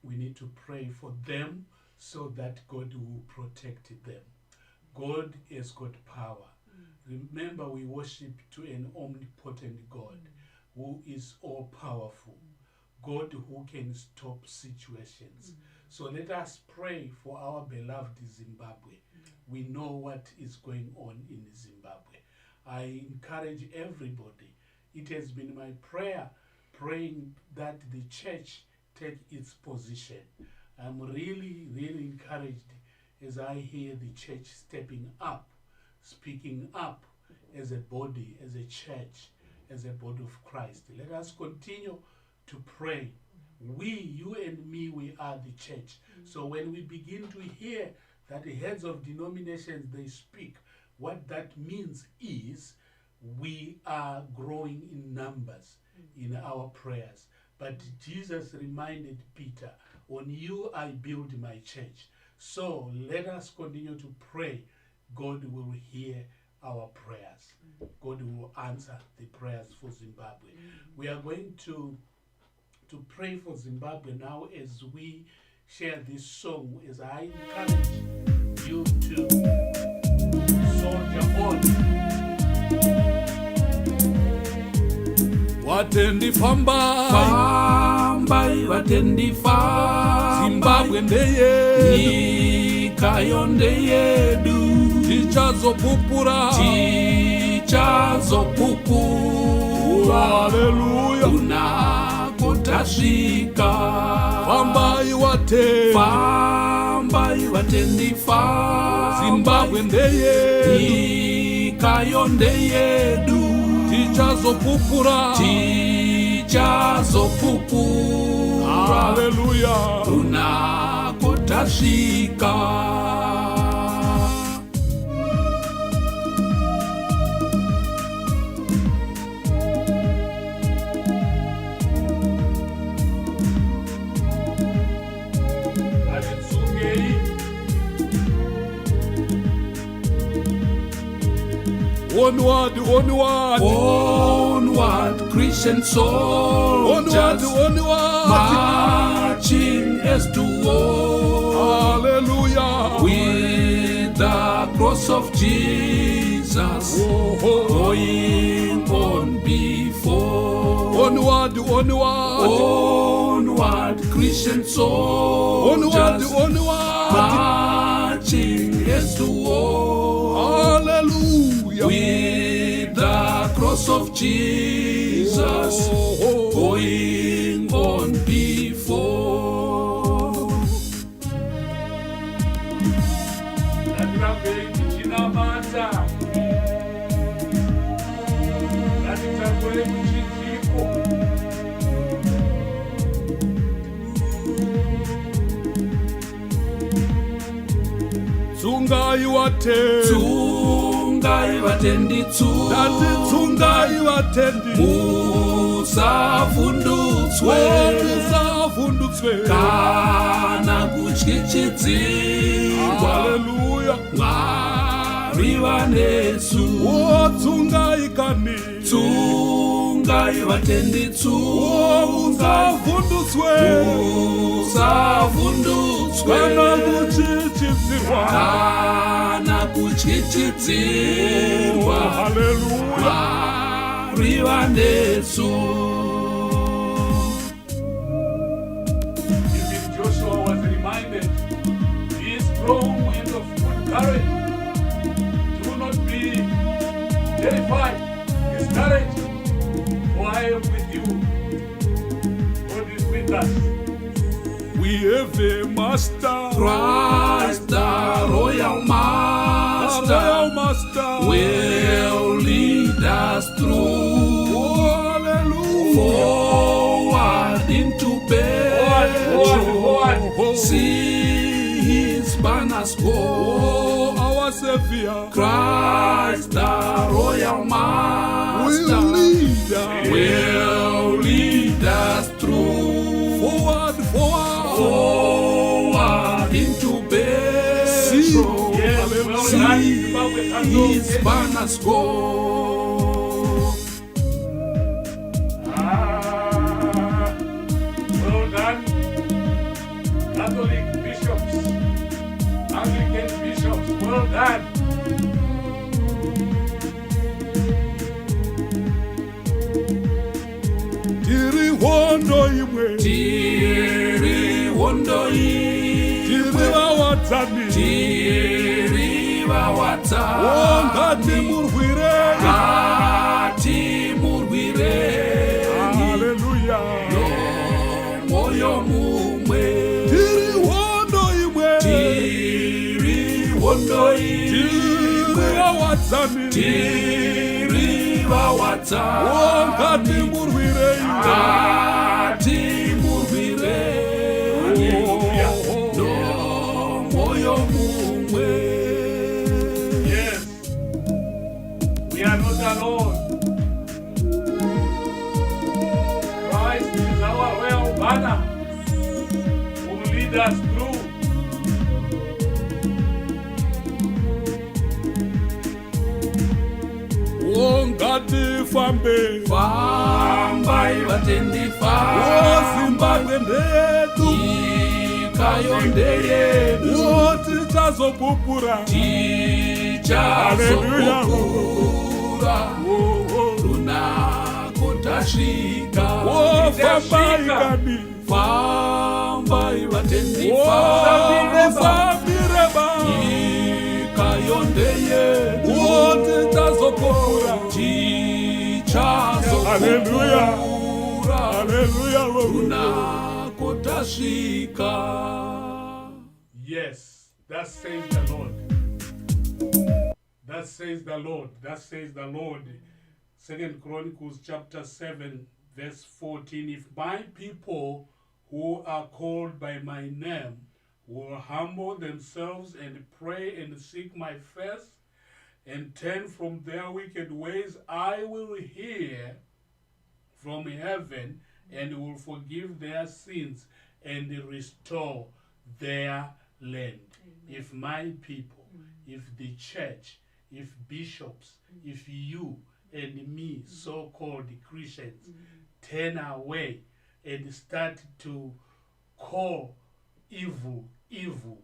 We need to pray for them so that God will protect them. God has got power. Remember, we worship to an omnipotent God who is all powerful, God who can stop situations. So let us pray for our beloved Zimbabwe. We know what is going on in Zimbabwe. I encourage everybody. It has been my prayer, praying that the church take its position. I'm really, really encouraged as I hear the church stepping up, speaking up as a body, as a church, as a body of Christ. Let us continue to pray. We, you and me, we are the church. So when we begin to hear that the heads of denominations, they speak, what that means is we are growing in numbers in our prayers. But Jesus reminded Peter, on you I build my church. So let us continue to pray. God will hear our prayers. God will answer the prayers for Zimbabwe. We are going to pray for Zimbabwe now as we share this song, as I encourage you to soldier on. Watendi fambai, watendi fambai, Zimbabwe ndeye, nyika yo ndeyedu, tichazopupura, haleluya, tunakotasvika. Fambai watendi fambai, Zimbabwe ndeye, nyika yo ndeyedu, tichazopupura, haleluya, tunakotasvika. Onward, Christian soldiers, marching as to war. Hallelujah. With the cross of Jesus going on before. Onward, Christian soldiers, marching as to war. Hallelujah. With the cross of Jesus going on before. Tichinamata. Tsungai watendi tsungai watendi musavhundutswe kana kutyityidzirwa. Haleluya. riva nesu tsungai kani tsungai vatendi usavhundutswe usavhundutswe kana kuchichidzirwa haleluya riva nesu. Even Joshua was reminded, be strong and of good courage. Do not be terrified, discouraged, for I am with you. God is with us. we have a master Christ the royal master will lead us through forward into battle. See his banners go. Our Savior Christ the royal master will lead us through forward into battle. Yes, well done, Zimbabwe. His banners go. Well done, Catholic bishops, Anglican bishops, well done. tiri hondo imwe Tiri hondo tiri imwe vawadzani tiri vawadzani ngatimurwirei ngatimurwirei haleluya moyo mumwe tiri hondo imwe tiri hondo tiri imwe vawadzani tiri vawadzani ngatimurwirei ngatimurwirei moyo mumwe. Yes, we are not alone. Christ is our royal banner who will lead us through. ngatifambe Fambai vatendi zimbabwe ndedu nyika yondeyedu tichazopupura tichazopupura runako tasvika fambai kani fambai vatendi fambireba nyika yondeyedu tichazopupura tichazopupura haleluya runako tasvika. Yes, that says the Lord. That says the Lord. That says the Lord. 2 Chronicles chapter 7 verse 14. If my people who are called by my name will humble themselves and pray and seek my face and turn from their wicked ways, I will hear from heaven and will forgive their sins and restore their land. If my people, if the church, if bishops, if you and me, so-called Christians, turn away and start to call evil, evil.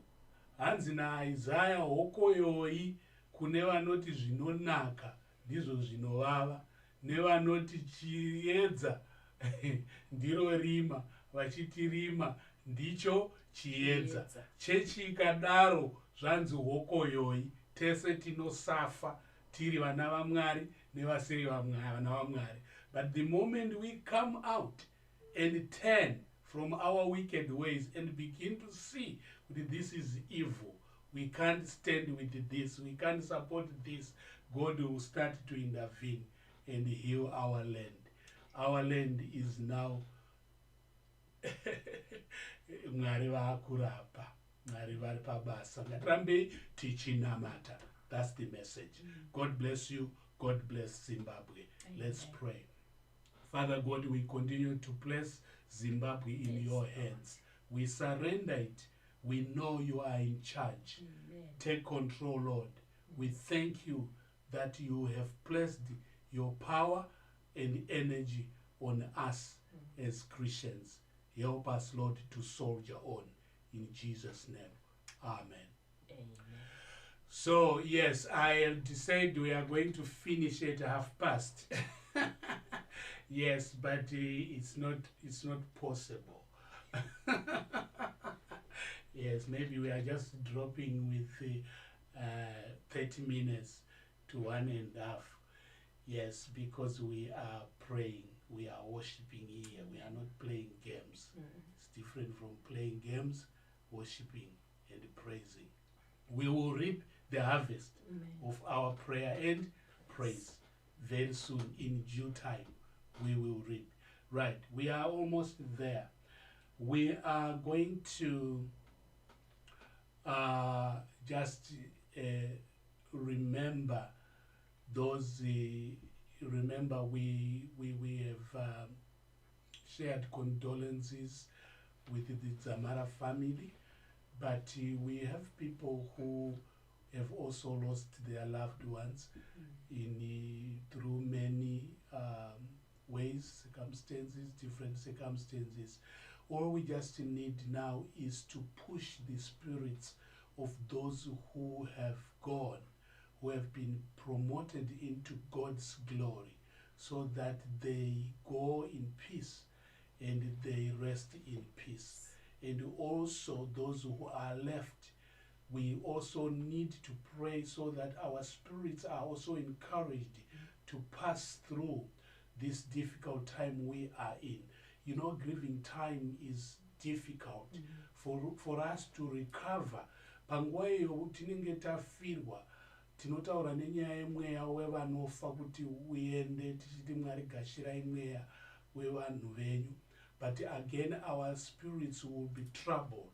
Hanzi naIsaya hokoyoi kune vanoti zvinonaka ndizvo zvinovava, nevanoti chiedza ndiro rima, vachiti rima ndicho chiedza. Chechi ikadaro zvanzi hokoyoi, tese tinosafa tiri vana vaMwari nevasiri vana vaMwari. But the moment we come out and turn from our wicked ways and begin to see that this is evil, we can't stand with this, we can't support this, God will start to intervene and heal our land. Our land is now Mwari vaakurapa, Mwari vari pabasa. Ngatirambei tichinamata. That's the message. God bless you. God bless Zimbabwe. Amen. Let's pray. Father God, we continue to place Zimbabwe in your hands. We surrender it. We know you are in charge. Amen. Take control, Lord. We thank you that you have placed your power and energy on us as Christians. Help us, Lord, to soldier on. In Jesus' name, amen. Amen. So, yes, I have decided we are going to finish at past. Yes, but it's not possible. Yes, maybe we are just dropping with 30 minutes to 1.5. Yes, because we are praying, we are worshiping here. We are not playing games. It's different from playing games, worshiping and praising. We will reap the harvest of our prayer and praise very soon. In due time, we will reap. Right, we are almost there. We are going to just remember those. Remember, we have shared condolences with the Zamara family, but we have people who have also lost their loved ones through many ways, different circumstances. All we just need now is to push the spirits of those who have gone, who have been promoted into God's glory, so that they go in peace and they rest in peace. And also those who are left, we also need to pray so that our spirits are also encouraged to pass through this difficult time we are in. You know, grieving time is difficult for us to recover. Panguwa iyo tinenge tafirwa, tinotaura nenyaya yemweya wevanofa kuti uende tichiti Mwari gashirai mweya wevanhu venyu. But again our spirits will be troubled.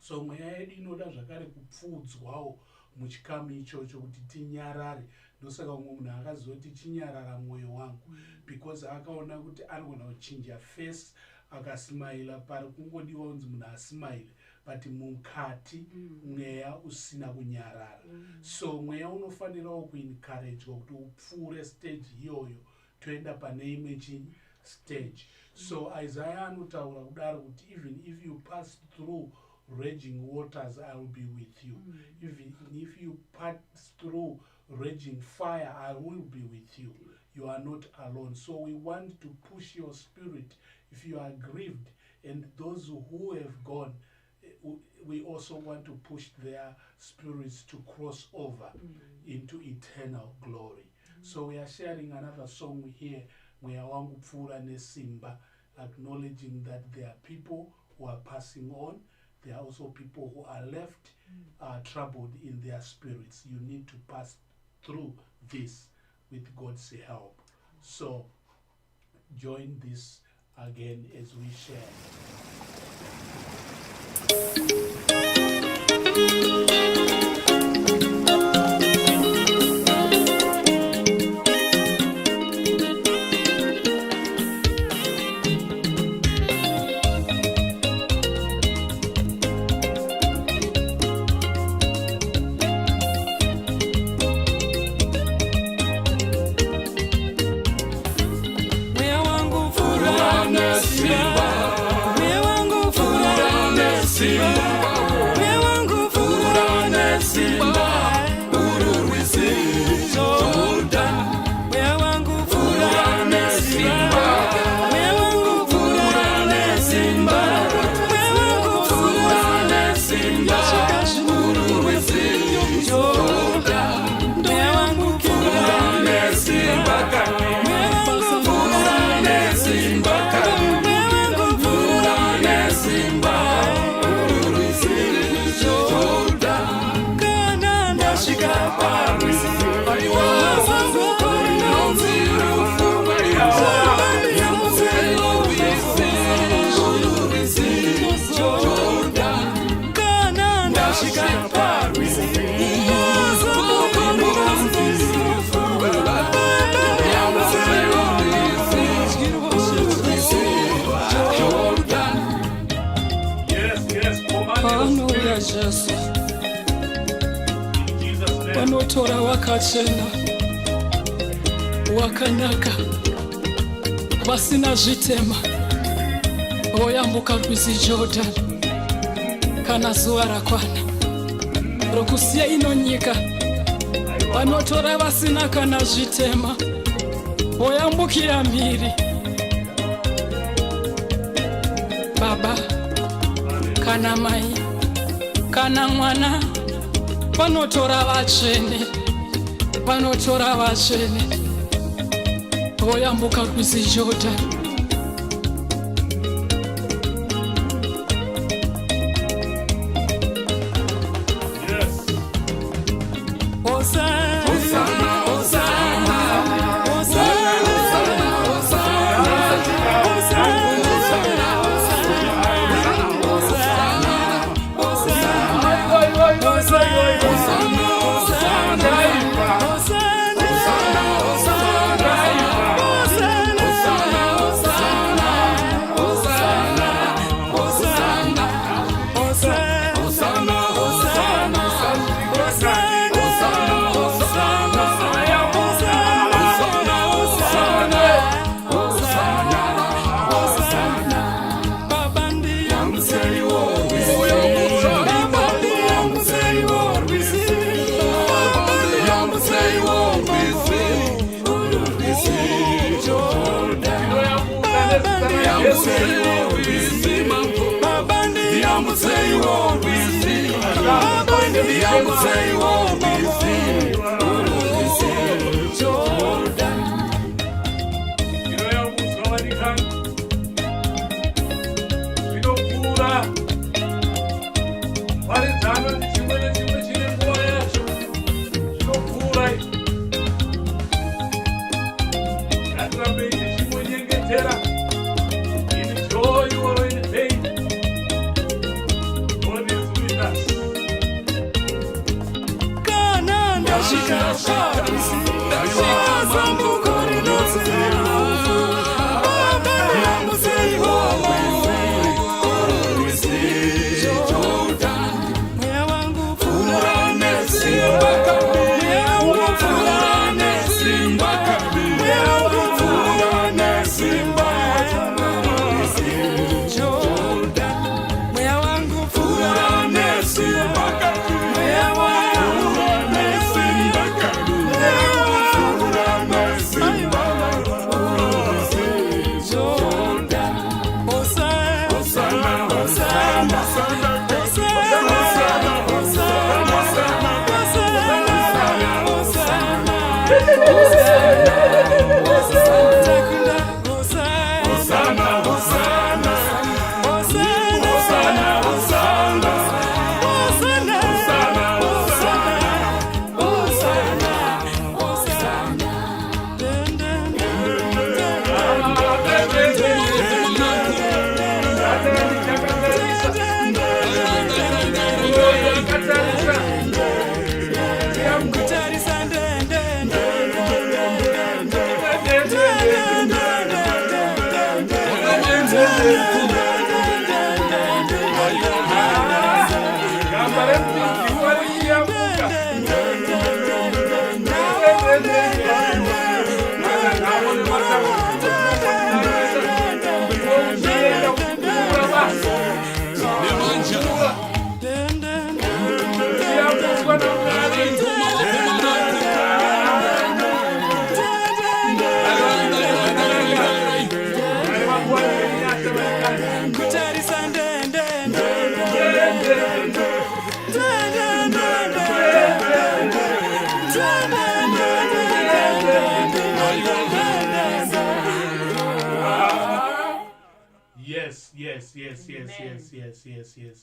So mweya yedu inoda zvakare kupfuudzwawo muchikamu ichocho kuti tinyarare. Ndosaka umwe munhu akazoti chinyarara mwoyo wangu, because akaona kuti anogona kuchinja face akasimaila pari kungodiwa unzi munhu asimaile, but mukati mweya usina kunyarara. So mweya unofanirawo kuencouragwa kuti upfuure stage iyoyo toenda pane imwe stage. So Isaiah anotaura kudaro kuti even if you pass through raging waters, I will be with you. Even if you pass through raging fire, I will be with you. You are not alone. So we want to push your spirit if you are grieved, and those who have gone, we also want to push their spirits to cross over into eternal glory. So we are sharing another song here, Mweya wangu pfuura nesimba, acknowledging that there are people who are passing on. There are also people who are left troubled in their spirits. You need to pass through this with God's help. So join this again as we share. Simba. vanotora wakachena, wakanaka, vasina zvitema, voyambuka rwizi Jordan kana zuva rakwana, rokusiya ino nyika. Vanotora vasina kana zvitema, voyambukira mhiri. Baba kana mai kana mwana, vanotora vatsvene, vanotora vatsvene, voyambuka rwizi Jordan. Yes.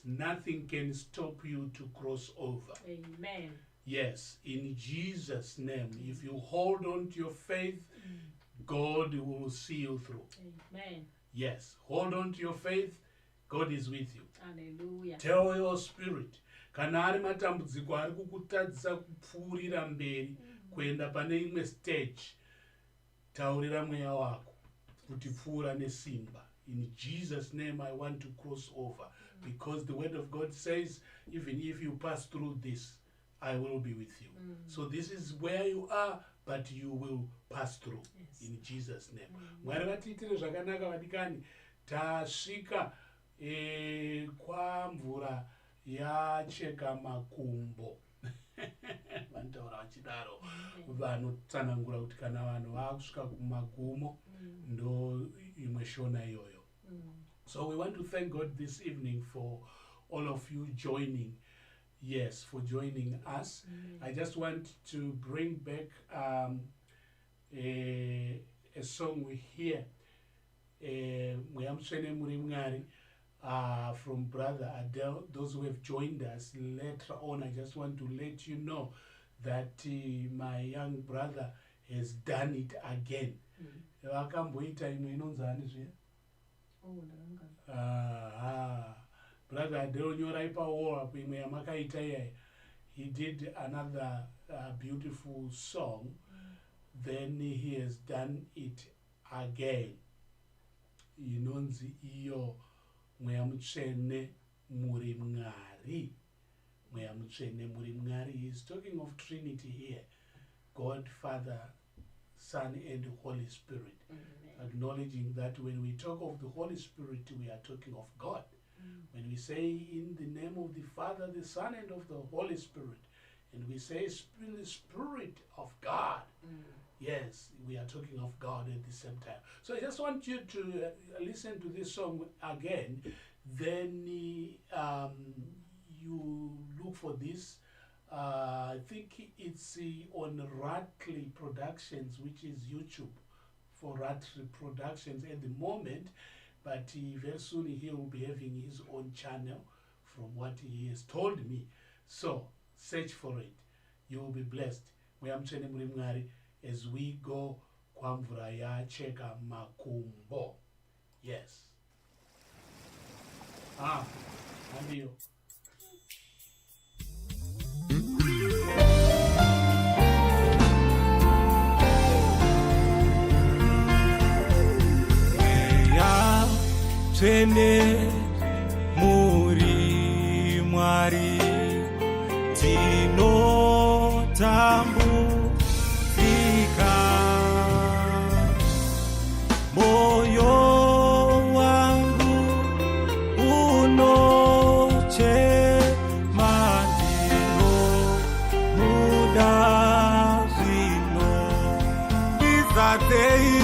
Nothing can stop you to cross over. Amen. Yes, in Jesus' name. If you hold on to your faith, God will see you through. Amen. Yes, hold on to your faith. God is with you. Hallelujah. Tell your spirit. Kana ari matambudziko ari kukutadzisa kupfuurira mberi kuenda pane imwe stage, taurira mweya wako kuti pfuura nesimba. In Jesus' name, I want to cross over. Because the word of God says, even if you pass through this, I will be with you. So this is where you are, but you will pass through. Yes. In Jesus' name. Mwari vatiitire zvakanaka vadikani. Tasvika kwamvura yacheka makumbo. Vanotaura vachidaro vanotsanangura kuti kana vanhu vakusvika kumagumo ndo imwe shona iyoyo. So we want to thank God this evening for all of you joining. Yes, for joining us. I just want to bring back a song we hear from Brother Adele. Those who have joined us later on, I just want to let you know that my young brother has done it again. Brother Adele nyorai pawo apo imwe yamakaita iyai. He did another beautiful song. Then he has done it again. Inonzi iyo mweya mutsvene muri Mwari. Mweya mutsvene muri Mwari. He is talking of Trinity here. God, Father, Son, and Holy Spirit. Acknowledging that when we talk of the Holy Spirit, we are talking of God. When we say in the name of the Father, the Son, and of the Holy Spirit, and we say in the Spirit of God, yes, we are talking of God at the same time. So I just want you to listen to this song again. Then you look for this. I think it's on Ratley Productions, which is YouTube for Ratley Productions at the moment. But very soon he will be having his own channel from what he has told me. So search for it. You will be blessed. As we go kwamvura yacheka makumbo. Yes. Adiyo. Tsvene muri Mwari tinotambudzika, moyo wangu unochema ndinomuda zvino ndizadzei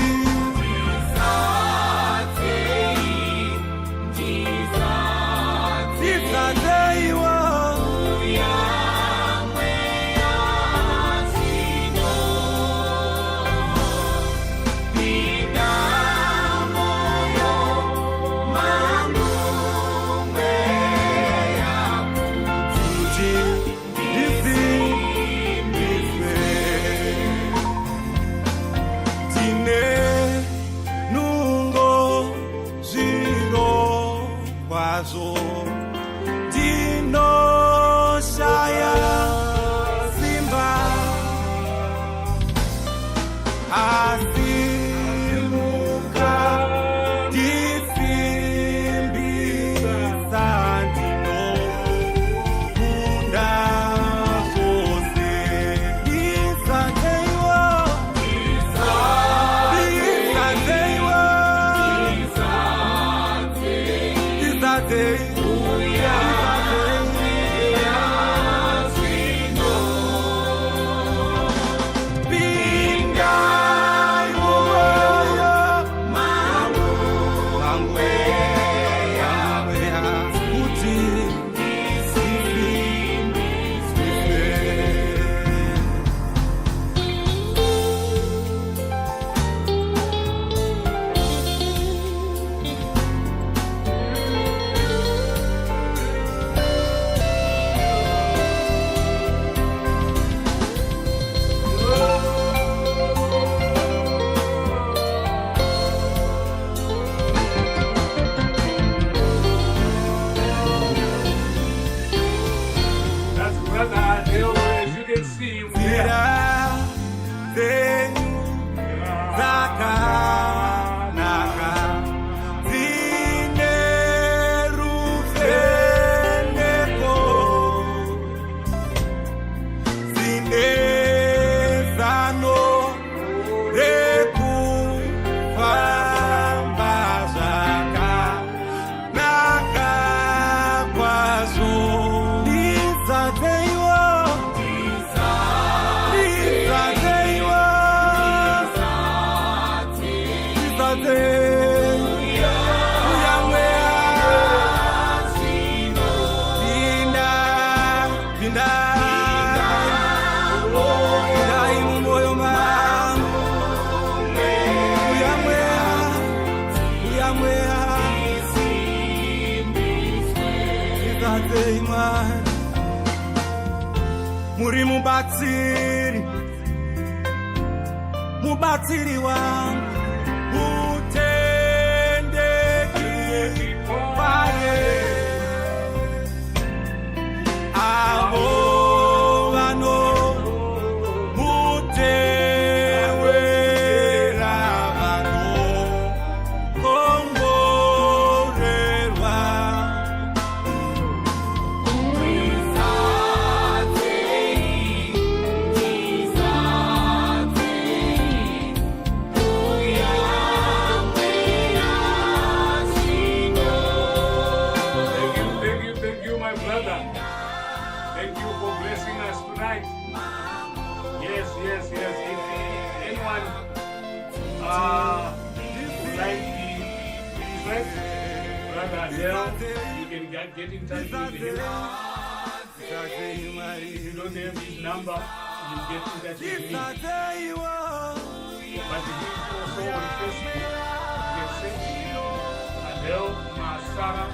Zvisatsei Mwari, muri mubatsiri, mubatsiri wangu, mutendeki pane avo vano mutewera vanokongorerwa. Thank you, my brother. Thank you for blessing us tonight. Yes. If anyone would like the right, brother Adele, you can get in touch with him. If you don't have his number, you get in touch with me. But he is also on Facebook. You can search Adele Masara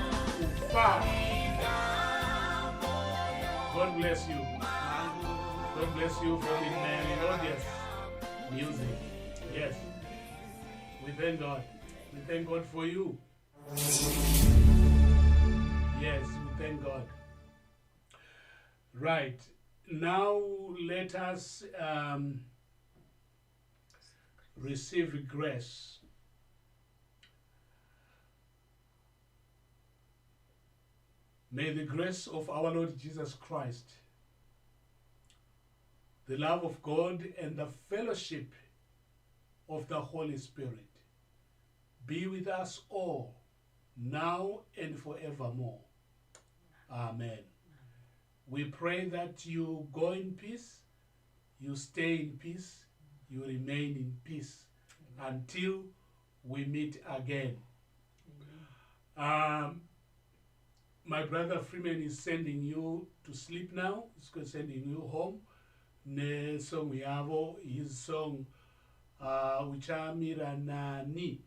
Ufa. God bless you. God bless you for the melodious music. Yes. We thank God. We thank God for you. Yes, we thank God. Right. Now let us receive grace. May the grace of our Lord Jesus Christ, the love of God, and the fellowship of the Holy Spirit be with us all, now and forevermore. Amen. We pray that you go in peace, you stay in peace, you remain in peace until we meet again. My brother Freeman is sending you to sleep now. He's sending you home. Ne song yavo, his song Uchamira Nani,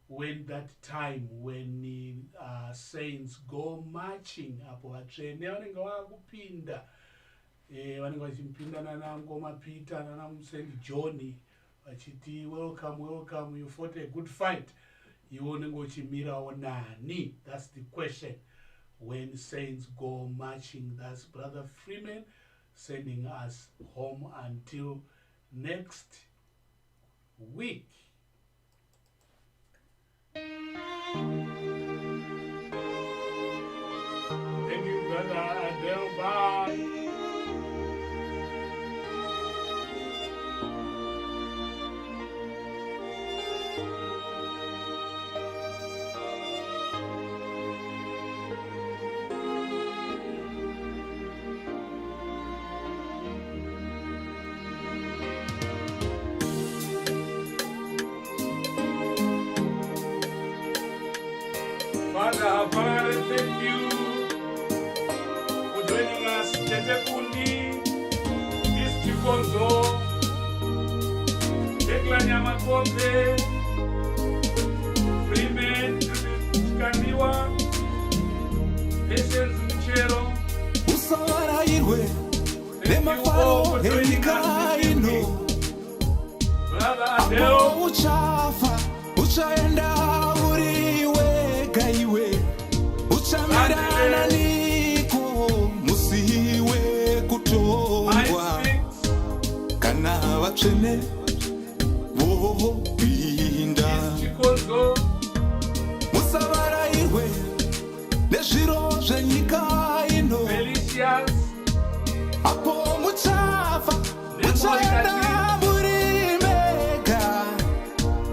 when that time when saints go marching apo vatsvene vanenge vakupinda vanenge vachimpinda nanangoma Peter nanamusendi John vachiti welcome, you fought a good fight. Iwo unenge uchimirawo nani. That's the question. When saints go marching, that's Brother Freeman sending us home until next week. Thank you, Brother Adele. Bye. Father, thank you for joining us. Tete Kundi, this Chikonzo, Tekla Nyamakonde, Freeman, Chikandiwa, Patience Michero. Usawarairwe, nemafaro enyika ino. Brother Adele, Apo uchafa, uchaenda uriwe gaiwe. Uchamirana niko, musiwe kutongwa. Kana vatsvene vopinda. Musavarairwe nezviro zvenyika ino. Apo muchafa, muchaenda muri mega.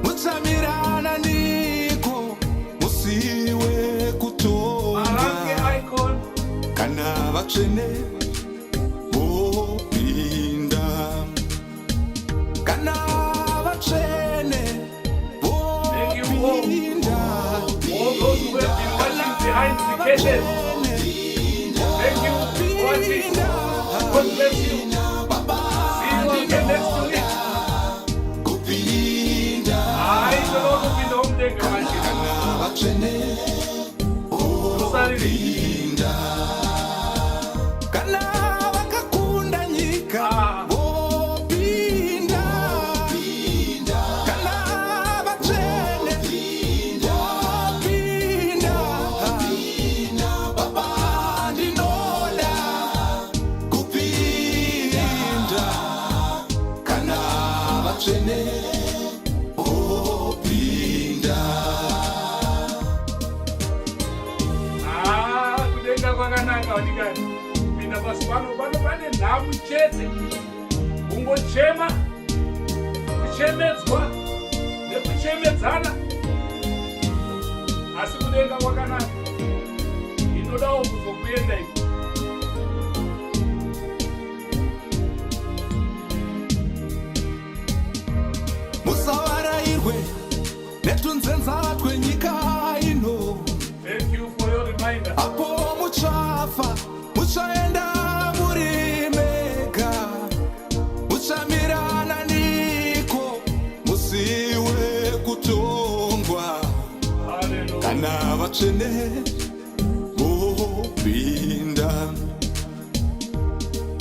Muchamirana niko, musiwe kutongwa. Kana vatsvene vopinda. Kana vatsvene vopinda. all those who have been watching behind the curtain. Thank you for watching. God bless you. See you again next week. I don't know if you don't take a machine. kwakanaka watikati pinda pasi pano pane nhamu chete kungochema kuchemedzwa nekuchemedzana asi kudenga kwakanaka inodawo kuzokuenda iko musavarairwe netunzenzara twenyika ino. Thank you for your reminder. Apo muchafa muchaenda muri mega, muchamirana niko musiwe kutongwa. Hallelujah. Kana vachene mupinda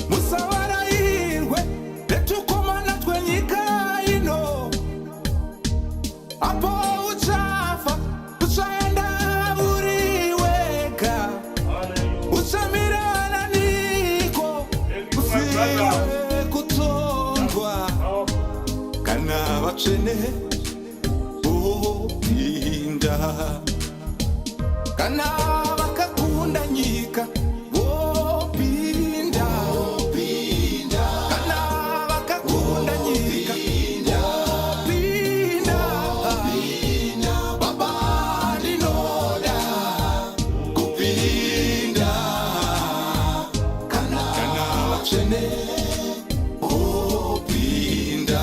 musavarairwe netukomana twenyika ino. Apo uchafa uchaenda uri wega, uchamirana niko usiwe kutongwa. Kana vachene vopinda, kana vakakunda nyika vopinda, kana vakakunda nyika vopinda. Baba ndinoda kupinda, kana vachene vopinda,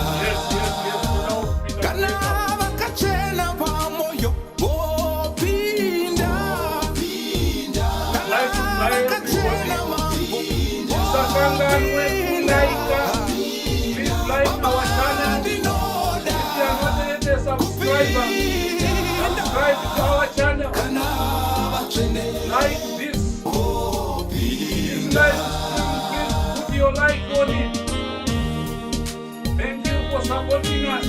kana vakachena pamoyo vopinda, kana vakachena mambo Usakanganwe kulaika. Please like our channel. If you are not yet a subscriber, subscribe to our channel. kana vachene Like this. This live stream, please put your like on it. Thank you for supporting us.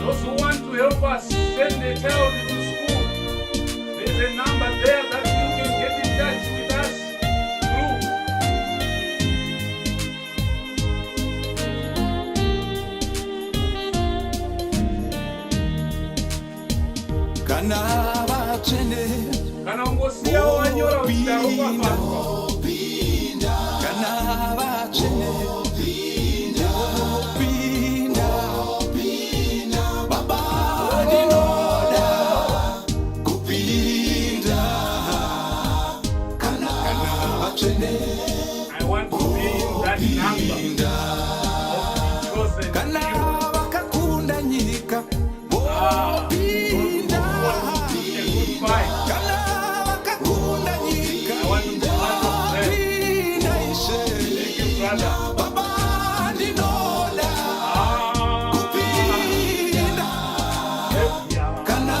Those who want to help us send a child to school, there's a number there that you can get in touch with us through. kana vachene Kana ungosiya wanyora utaro vopinda, kwafa. kana vachene vopinda. Baba ndinoda kupinda, kana vachene I want to be in that number vopinda. of the chosen Kana few. vakakunda nyika vopinda, Goodbye. kana vakakunda nyika I want to be part of them. vopinda ishe. Thank you, brother. Baba ndinoda Ah. kupinda, Yeah. kana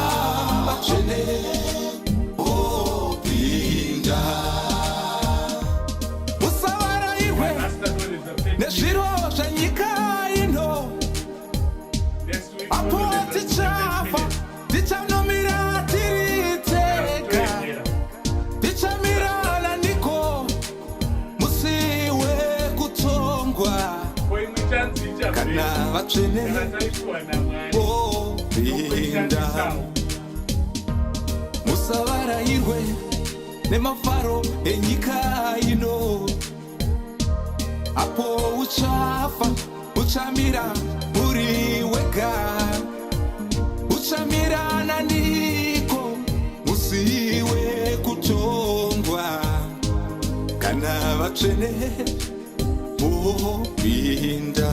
vachene vopinda. Musavarairwe That's the Lord is the faith. nezviro zvenyika ino. Next week, Apo we'll do the tichafa minutes. tichanomira tiri tega, tichamirana niko musiwe kutongwa. Kwa imwe chanzija Kana mbele. vachene Kana taitwa na Mwari. vopinda, Sawa. musavarairwe nemafaro enyika ino. Apo uchafa uchamira uri wega, uchamirana niko musiwe kutongwa. Kana vachene vopinda.